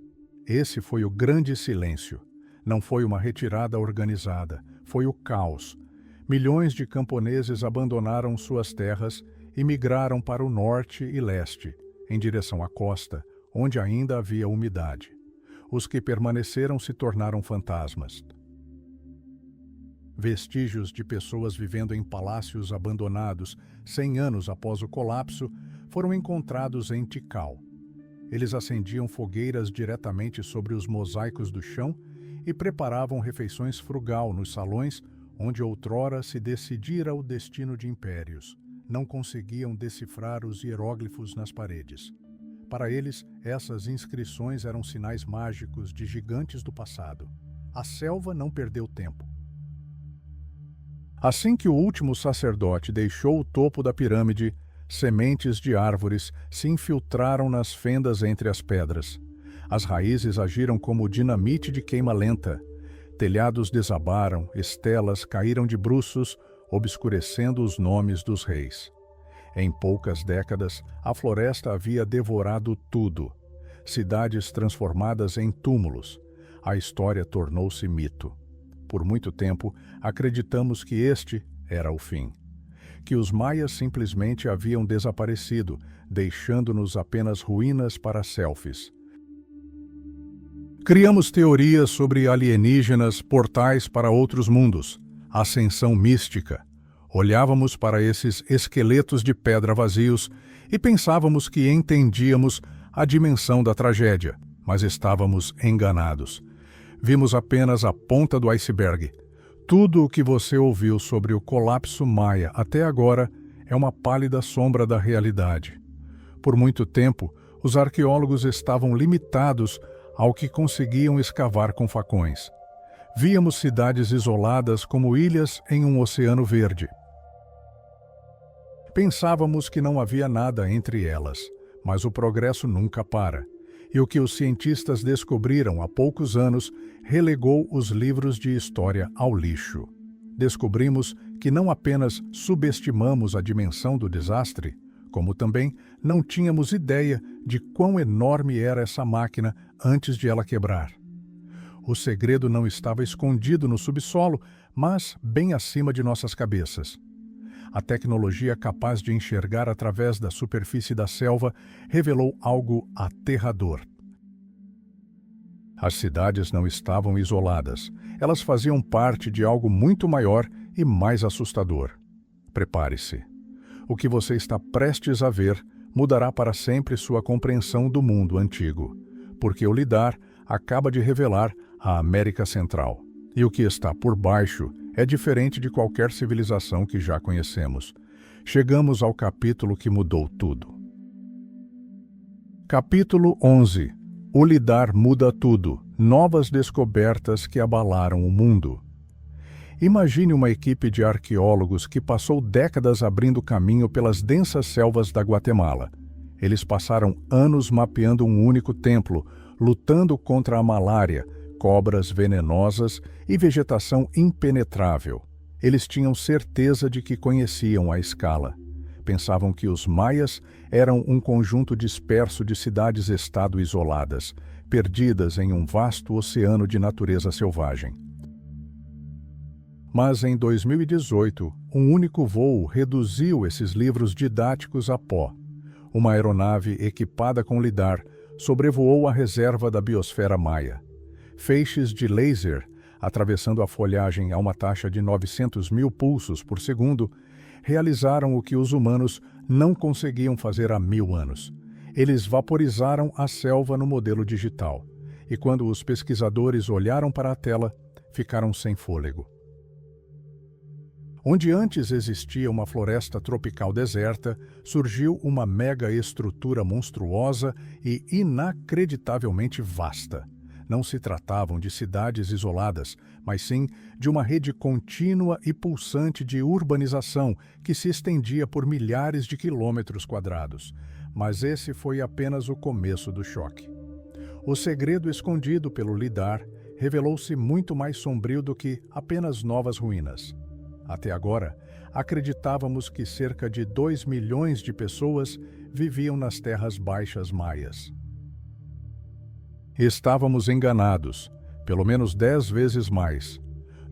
Esse foi o grande silêncio. Não foi uma retirada organizada, foi o caos. Milhões de camponeses abandonaram suas terras e migraram para o norte e leste, em direção à costa, onde ainda havia umidade. Os que permaneceram se tornaram fantasmas. Vestígios de pessoas vivendo em palácios abandonados 100 anos após o colapso foram encontrados em Tikal. Eles acendiam fogueiras diretamente sobre os mosaicos do chão e preparavam refeições frugal nos salões onde outrora se decidira o destino de impérios. Não conseguiam decifrar os hieróglifos nas paredes. Para eles, essas inscrições eram sinais mágicos de gigantes do passado. A selva não perdeu tempo. Assim que o último sacerdote deixou o topo da pirâmide, sementes de árvores se infiltraram nas fendas entre as pedras. As raízes agiram como dinamite de queima lenta. Telhados desabaram, estelas caíram de bruços, obscurecendo os nomes dos reis. Em poucas décadas, a floresta havia devorado tudo. Cidades transformadas em túmulos. A história tornou-se mito. Por muito tempo, acreditamos que este era o fim. Que os maias simplesmente haviam desaparecido, deixando-nos apenas ruínas para selfies. Criamos teorias sobre alienígenas, portais para outros mundos, ascensão mística. Olhávamos para esses esqueletos de pedra vazios e pensávamos que entendíamos a dimensão da tragédia, mas estávamos enganados. Vimos apenas a ponta do iceberg. Tudo o que você ouviu sobre o colapso maia até agora é uma pálida sombra da realidade. Por muito tempo, os arqueólogos estavam limitados ao que conseguiam escavar com facões. Víamos cidades isoladas como ilhas em um oceano verde. Pensávamos que não havia nada entre elas, mas o progresso nunca para. E o que os cientistas descobriram há poucos anos relegou os livros de história ao lixo. Descobrimos que não apenas subestimamos a dimensão do desastre, como também não tínhamos ideia de quão enorme era essa máquina antes de ela quebrar. O segredo não estava escondido no subsolo, mas bem acima de nossas cabeças. A tecnologia capaz de enxergar através da superfície da selva revelou algo aterrador. As cidades não estavam isoladas. Elas faziam parte de algo muito maior e mais assustador. Prepare-se. O que você está prestes a ver mudará para sempre sua compreensão do mundo antigo, porque o lidar acaba de revelar a América Central. E o que está por baixo é diferente de qualquer civilização que já conhecemos. Chegamos ao capítulo que mudou tudo. Capítulo 11. O lidar muda tudo. Novas descobertas que abalaram o mundo. Imagine uma equipe de arqueólogos que passou décadas abrindo caminho pelas densas selvas da Guatemala. Eles passaram anos mapeando um único templo, lutando contra a malária, cobras venenosas e vegetação impenetrável. Eles tinham certeza de que conheciam a escala. Pensavam que os maias Eram um conjunto disperso de cidades-estado isoladas, perdidas em um vasto oceano de natureza selvagem. Mas em 2018, um único voo reduziu esses livros didáticos a pó. Uma aeronave equipada com lidar sobrevoou a reserva da biosfera maia. Feixes de laser, atravessando a folhagem a uma taxa de 900 mil pulsos por segundo, realizaram o que os humanos não conseguiam fazer há 1000 anos. Eles vaporizaram a selva no modelo digital, e quando os pesquisadores olharam para a tela, ficaram sem fôlego. Onde antes existia uma floresta tropical deserta, surgiu uma mega-estrutura monstruosa e inacreditavelmente vasta. Não se tratavam de cidades isoladas, mas sim de uma rede contínua e pulsante de urbanização que se estendia por milhares de quilômetros quadrados. Mas esse foi apenas o começo do choque. O segredo escondido pelo lidar revelou-se muito mais sombrio do que apenas novas ruínas. Até agora, acreditávamos que cerca de 2 milhões de pessoas viviam nas terras baixas maias. Estávamos enganados, pelo menos 10 vezes mais.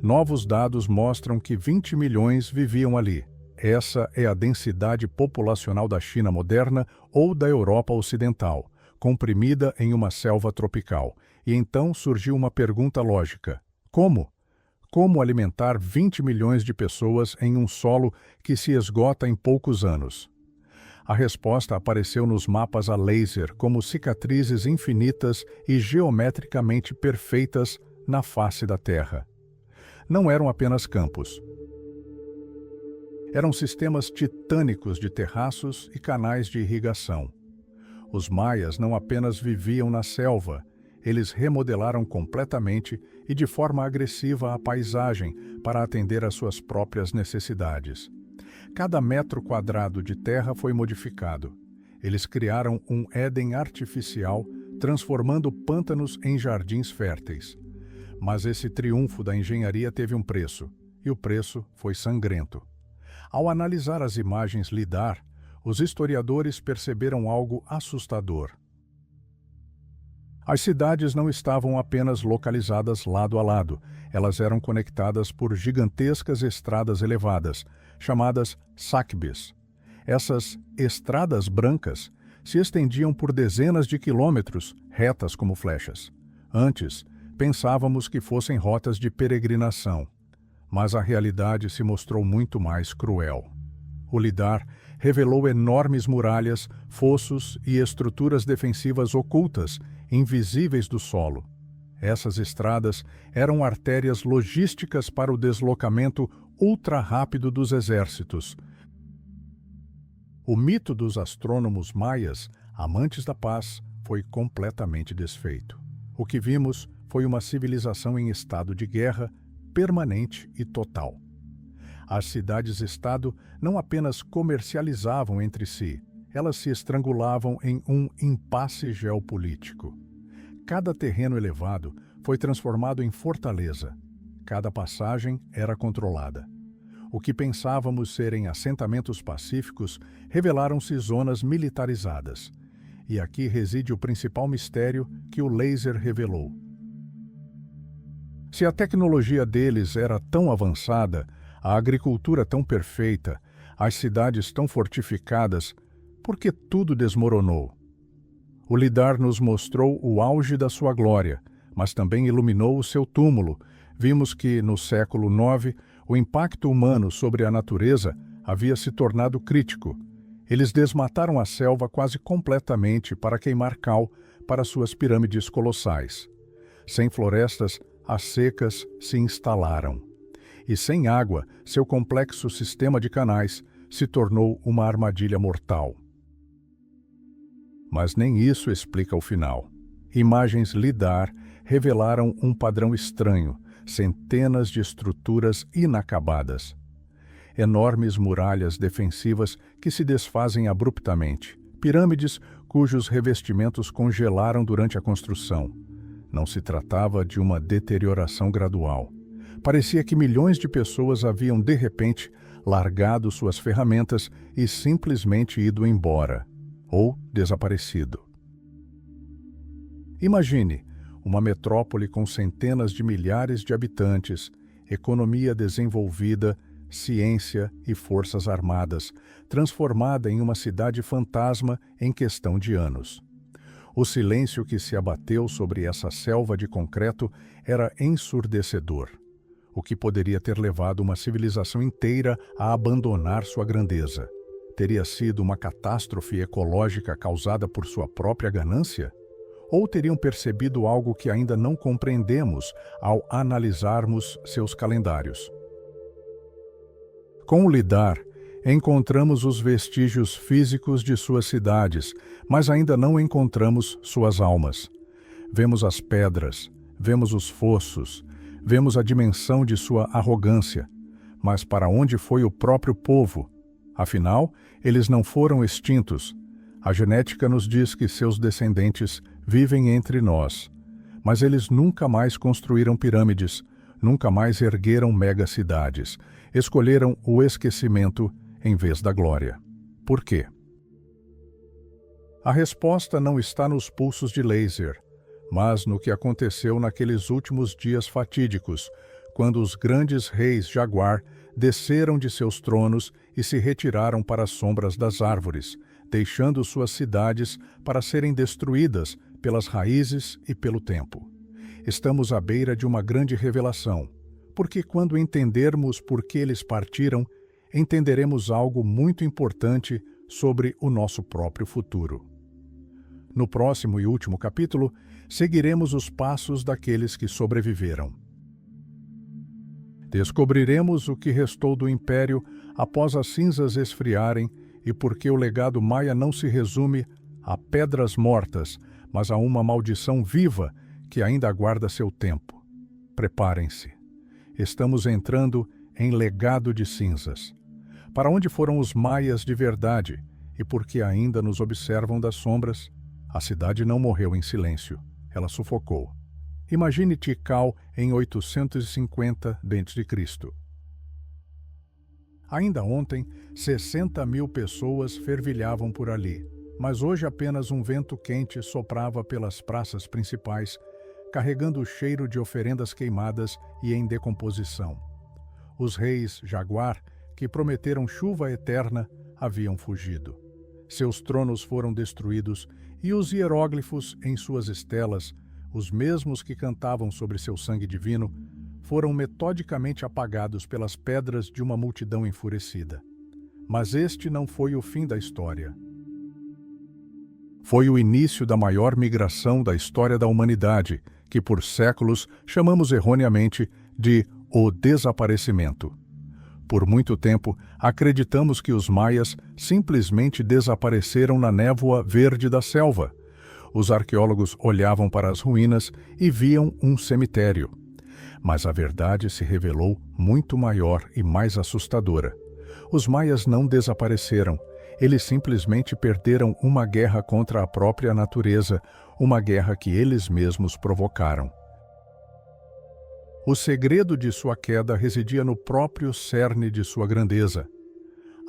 Novos dados mostram que 20 milhões viviam ali. Essa é a densidade populacional da China moderna ou da Europa Ocidental, comprimida em uma selva tropical. E então surgiu uma pergunta lógica: como? Como alimentar 20 milhões de pessoas em um solo que se esgota em poucos anos? A resposta apareceu nos mapas a laser como cicatrizes infinitas e geometricamente perfeitas na face da Terra. Não eram apenas campos. Eram sistemas titânicos de terraços e canais de irrigação. Os maias não apenas viviam na selva, eles remodelaram completamente e de forma agressiva a paisagem para atender às suas próprias necessidades. Cada metro quadrado de terra foi modificado. Eles criaram um Éden artificial, transformando pântanos em jardins férteis. Mas esse triunfo da engenharia teve um preço, e o preço foi sangrento. Ao analisar as imagens lidar, os historiadores perceberam algo assustador. As cidades não estavam apenas localizadas lado a lado, elas eram conectadas por gigantescas estradas elevadas, chamadas sacbes. Essas estradas brancas se estendiam por dezenas de quilômetros, retas como flechas. Antes, pensávamos que fossem rotas de peregrinação, mas a realidade se mostrou muito mais cruel. O lidar revelou enormes muralhas, fossos e estruturas defensivas ocultas, invisíveis do solo. Essas estradas eram artérias logísticas para o deslocamento ultra-rápido dos exércitos. O mito dos astrônomos maias, amantes da paz, foi completamente desfeito. O que vimos foi uma civilização em estado de guerra permanente e total. As cidades-estado não apenas comercializavam entre si, elas se estrangulavam em um impasse geopolítico. Cada terreno elevado foi transformado em fortaleza. Cada passagem era controlada. O que pensávamos serem assentamentos pacíficos revelaram-se zonas militarizadas. E aqui reside o principal mistério que o laser revelou. Se a tecnologia deles era tão avançada, a agricultura tão perfeita, as cidades tão fortificadas, por que tudo desmoronou? O lidar nos mostrou o auge da sua glória, mas também iluminou o seu túmulo. Vimos que, no século IX, o impacto humano sobre a natureza havia se tornado crítico. Eles desmataram a selva quase completamente para queimar cal para suas pirâmides colossais. Sem florestas, as secas se instalaram. E sem água, seu complexo sistema de canais se tornou uma armadilha mortal. Mas nem isso explica o final. Imagens lidar revelaram um padrão estranho, centenas de estruturas inacabadas. Enormes muralhas defensivas que se desfazem abruptamente, pirâmides cujos revestimentos congelaram durante a construção. Não se tratava de uma deterioração gradual. Parecia que milhões de pessoas haviam, de repente, largado suas ferramentas e simplesmente ido embora. ou desaparecido. Imagine uma metrópole com centenas de milhares de habitantes, economia desenvolvida, ciência e forças armadas, transformada em uma cidade fantasma em questão de anos. O silêncio que se abateu sobre essa selva de concreto era ensurdecedor, o que poderia ter levado uma civilização inteira a abandonar sua grandeza. Teria sido uma catástrofe ecológica causada por sua própria ganância? Ou teriam percebido algo que ainda não compreendemos ao analisarmos seus calendários? Com o lidar, encontramos os vestígios físicos de suas cidades, mas ainda não encontramos suas almas. Vemos as pedras, vemos os fossos, vemos a dimensão de sua arrogância. Mas para onde foi o próprio povo? Afinal, eles não foram extintos. A genética nos diz que seus descendentes vivem entre nós. Mas eles nunca mais construíram pirâmides, nunca mais ergueram megacidades. Escolheram o esquecimento em vez da glória. Por quê? A resposta não está nos pulsos de laser, mas no que aconteceu naqueles últimos dias fatídicos, quando os grandes reis jaguar desceram de seus tronos e se retiraram para as sombras das árvores, deixando suas cidades para serem destruídas pelas raízes e pelo tempo. Estamos à beira de uma grande revelação, porque quando entendermos por que eles partiram, entenderemos algo muito importante sobre o nosso próprio futuro. No próximo e último capítulo, seguiremos os passos daqueles que sobreviveram. Descobriremos o que restou do Império após as cinzas esfriarem e por que o legado maia não se resume a pedras mortas, mas a uma maldição viva que ainda aguarda seu tempo. Preparem-se. Estamos entrando em legado de cinzas. Para onde foram os maias de verdade e por que ainda nos observam das sombras? A cidade não morreu em silêncio. Ela sufocou. Imagine Tikal em 850 d.C. Ainda ontem, 60.000 pessoas fervilhavam por ali, mas hoje apenas um vento quente soprava pelas praças principais, carregando o cheiro de oferendas queimadas e em decomposição. Os reis jaguar, que prometeram chuva eterna, haviam fugido. Seus tronos foram destruídos e os hieróglifos em suas estelas, os mesmos que cantavam sobre seu sangue divino, foram metodicamente apagados pelas pedras de uma multidão enfurecida. Mas este não foi o fim da história. Foi o início da maior migração da história da humanidade, que por séculos chamamos erroneamente de o desaparecimento. Por muito tempo, acreditamos que os maias simplesmente desapareceram na névoa verde da selva. Os arqueólogos olhavam para as ruínas e viam um cemitério. Mas a verdade se revelou muito maior e mais assustadora. Os maias não desapareceram. Eles simplesmente perderam uma guerra contra a própria natureza, uma guerra que eles mesmos provocaram. O segredo de sua queda residia no próprio cerne de sua grandeza.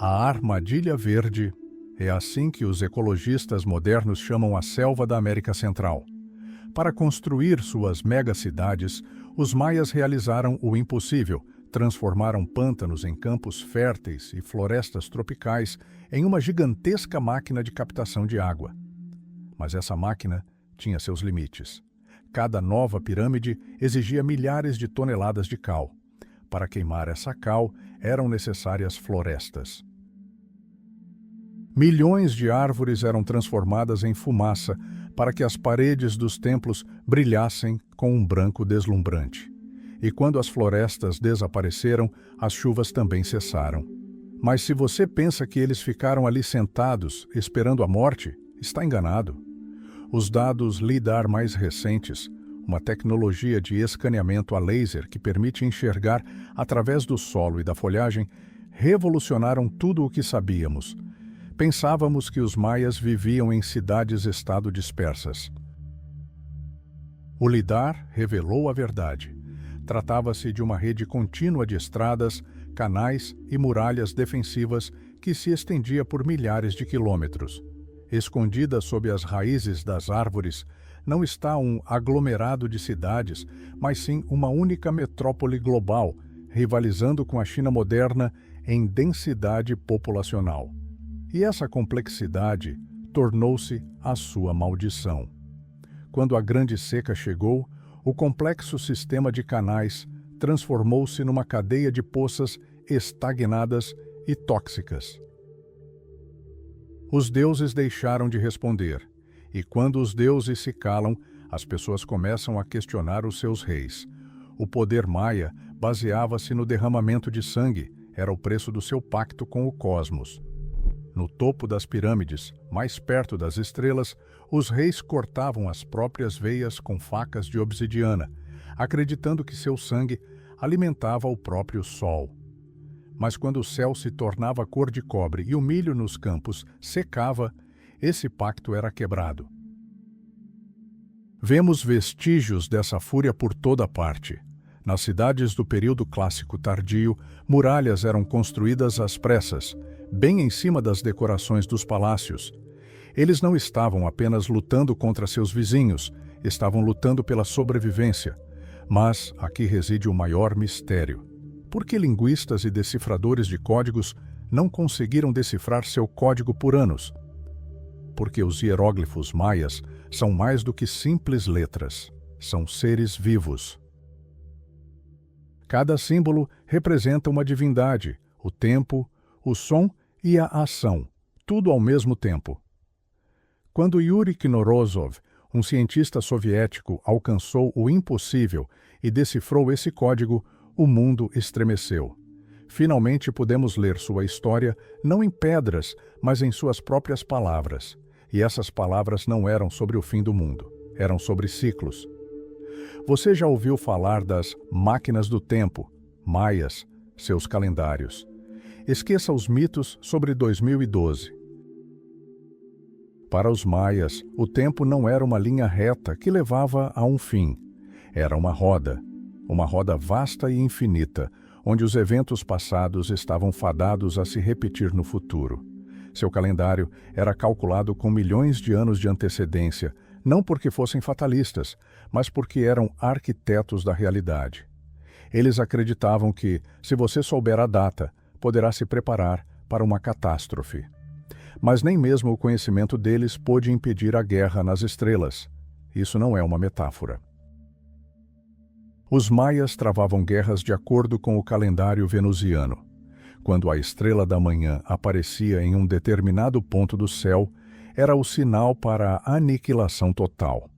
A armadilha verde é assim que os ecologistas modernos chamam a selva da América Central. Para construir suas megacidades, os maias realizaram o impossível, transformaram pântanos em campos férteis e florestas tropicais em uma gigantesca máquina de captação de água. Mas essa máquina tinha seus limites. Cada nova pirâmide exigia milhares de toneladas de cal. Para queimar essa cal, eram necessárias florestas. Milhões de árvores eram transformadas em fumaça para que as paredes dos templos brilhassem com um branco deslumbrante. E quando as florestas desapareceram, as chuvas também cessaram. Mas se você pensa que eles ficaram ali sentados, esperando a morte, está enganado. Os dados LIDAR mais recentes, uma tecnologia de escaneamento a laser que permite enxergar através do solo e da folhagem, revolucionaram tudo o que sabíamos. Pensávamos que os maias viviam em cidades-estado dispersas. O LIDAR revelou a verdade. Tratava-se de uma rede contínua de estradas, canais e muralhas defensivas que se estendia por milhares de quilômetros. Escondida sob as raízes das árvores, não está um aglomerado de cidades, mas sim uma única metrópole global, rivalizando com a China moderna em densidade populacional. E essa complexidade tornou-se a sua maldição. Quando a Grande Seca chegou, o complexo sistema de canais transformou-se numa cadeia de poças estagnadas e tóxicas. Os deuses deixaram de responder, e quando os deuses se calam, as pessoas começam a questionar os seus reis. O poder maia baseava-se no derramamento de sangue, era o preço do seu pacto com o cosmos. No topo das pirâmides, mais perto das estrelas, os reis cortavam as próprias veias com facas de obsidiana, acreditando que seu sangue alimentava o próprio sol. Mas quando o céu se tornava cor de cobre e o milho nos campos secava, esse pacto era quebrado. Vemos vestígios dessa fúria por toda parte. Nas cidades do período clássico tardio, muralhas eram construídas às pressas, bem em cima das decorações dos palácios. Eles não estavam apenas lutando contra seus vizinhos, estavam lutando pela sobrevivência. Mas aqui reside o maior mistério. Por que linguistas e decifradores de códigos não conseguiram decifrar seu código por anos? Porque os hieróglifos maias são mais do que simples letras, são seres vivos. Cada símbolo representa uma divindade, o tempo, o som e a ação, tudo ao mesmo tempo. Quando Yuri Knorozov, um cientista soviético, alcançou o impossível e decifrou esse código, o mundo estremeceu. Finalmente pudemos ler sua história não em pedras, mas em suas próprias palavras. E essas palavras não eram sobre o fim do mundo, eram sobre ciclos. Você já ouviu falar das máquinas do tempo, maias, seus calendários. Esqueça os mitos sobre 2012. Para os maias, o tempo não era uma linha reta que levava a um fim. Era uma roda vasta e infinita, onde os eventos passados estavam fadados a se repetir no futuro. Seu calendário era calculado com milhões de anos de antecedência, não porque fossem fatalistas, mas porque eram arquitetos da realidade. Eles acreditavam que, se você souber a data, poderá se preparar para uma catástrofe. Mas nem mesmo o conhecimento deles pôde impedir a guerra nas estrelas. Isso não é uma metáfora. Os maias travavam guerras de acordo com o calendário venusiano. Quando a estrela da manhã aparecia em um determinado ponto do céu, era o sinal para a aniquilação total.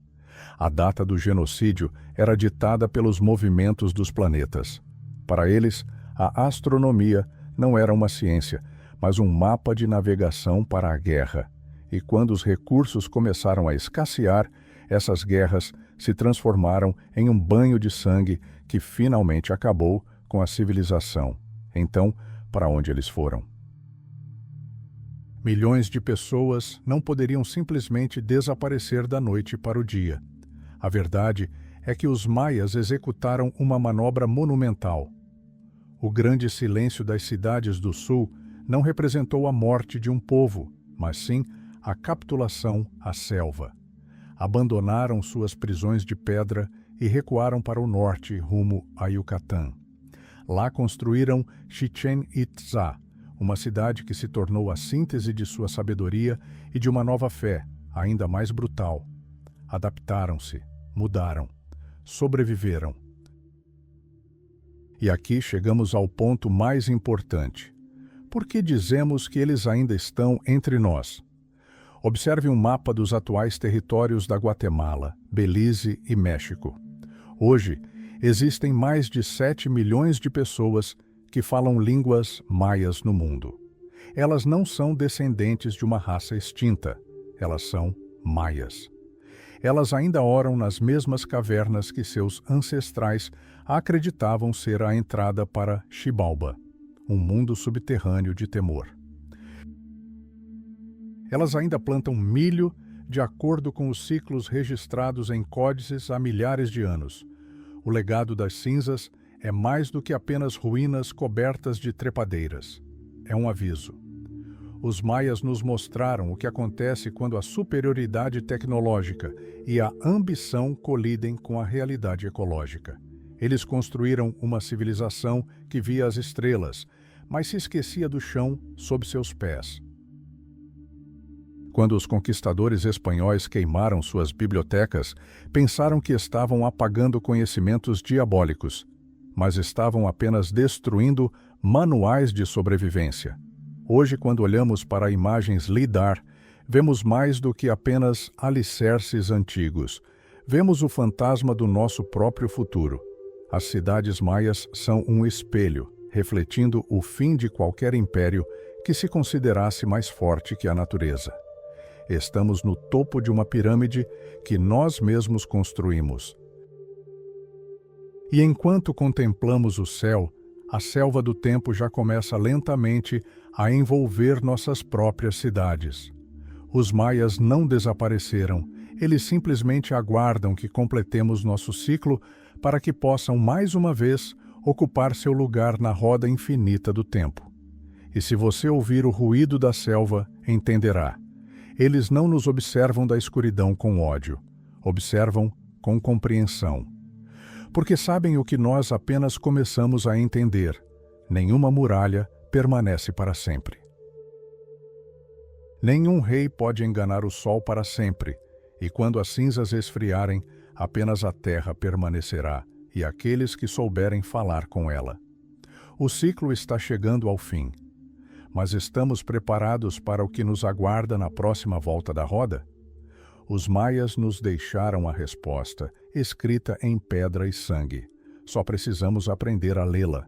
A data do genocídio era ditada pelos movimentos dos planetas. Para eles, a astronomia não era uma ciência, mas um mapa de navegação para a guerra. E quando os recursos começaram a escassear, essas guerras se transformaram em um banho de sangue que finalmente acabou com a civilização. Então, para onde eles foram? Milhões de pessoas não poderiam simplesmente desaparecer da noite para o dia. A verdade é que os maias executaram uma manobra monumental. O grande silêncio das cidades do sul não representou a morte de um povo, mas sim a capitulação à selva. Abandonaram suas prisões de pedra e recuaram para o norte, rumo a Yucatán. Lá construíram Chichén Itzá, uma cidade que se tornou a síntese de sua sabedoria e de uma nova fé, ainda mais brutal. Adaptaram-se, mudaram, sobreviveram. E aqui chegamos ao ponto mais importante. Por que dizemos que eles ainda estão entre nós? Observe um mapa dos atuais territórios da Guatemala, Belize e México. Hoje, existem mais de 7 milhões de pessoas que falam línguas maias no mundo. Elas não são descendentes de uma raça extinta, elas são maias. Elas ainda oram nas mesmas cavernas que seus ancestrais acreditavam ser a entrada para Xibalba, um mundo subterrâneo de temor. Elas ainda plantam milho de acordo com os ciclos registrados em códices há milhares de anos. O legado das cinzas é mais do que apenas ruínas cobertas de trepadeiras. É um aviso. Os maias nos mostraram o que acontece quando a superioridade tecnológica e a ambição colidem com a realidade ecológica. Eles construíram uma civilização que via as estrelas, mas se esquecia do chão sob seus pés. Quando os conquistadores espanhóis queimaram suas bibliotecas, pensaram que estavam apagando conhecimentos diabólicos, mas estavam apenas destruindo manuais de sobrevivência. Hoje, quando olhamos para imagens LIDAR, vemos mais do que apenas alicerces antigos. Vemos o fantasma do nosso próprio futuro. As cidades maias são um espelho, refletindo o fim de qualquer império que se considerasse mais forte que a natureza. Estamos no topo de uma pirâmide que nós mesmos construímos. E enquanto contemplamos o céu, a selva do tempo já começa lentamente a envolver nossas próprias cidades. Os maias não desapareceram, eles simplesmente aguardam que completemos nosso ciclo para que possam mais uma vez ocupar seu lugar na roda infinita do tempo. E se você ouvir o ruído da selva, entenderá. Eles não nos observam da escuridão com ódio, observam com compreensão. Porque sabem o que nós apenas começamos a entender: nenhuma muralha permanece para sempre. Nenhum rei pode enganar o sol para sempre, e quando as cinzas esfriarem, apenas a terra permanecerá, e aqueles que souberem falar com ela. O ciclo está chegando ao fim. Mas estamos preparados para o que nos aguarda na próxima volta da roda? Os maias nos deixaram a resposta, escrita em pedra e sangue. Só precisamos aprender a lê-la.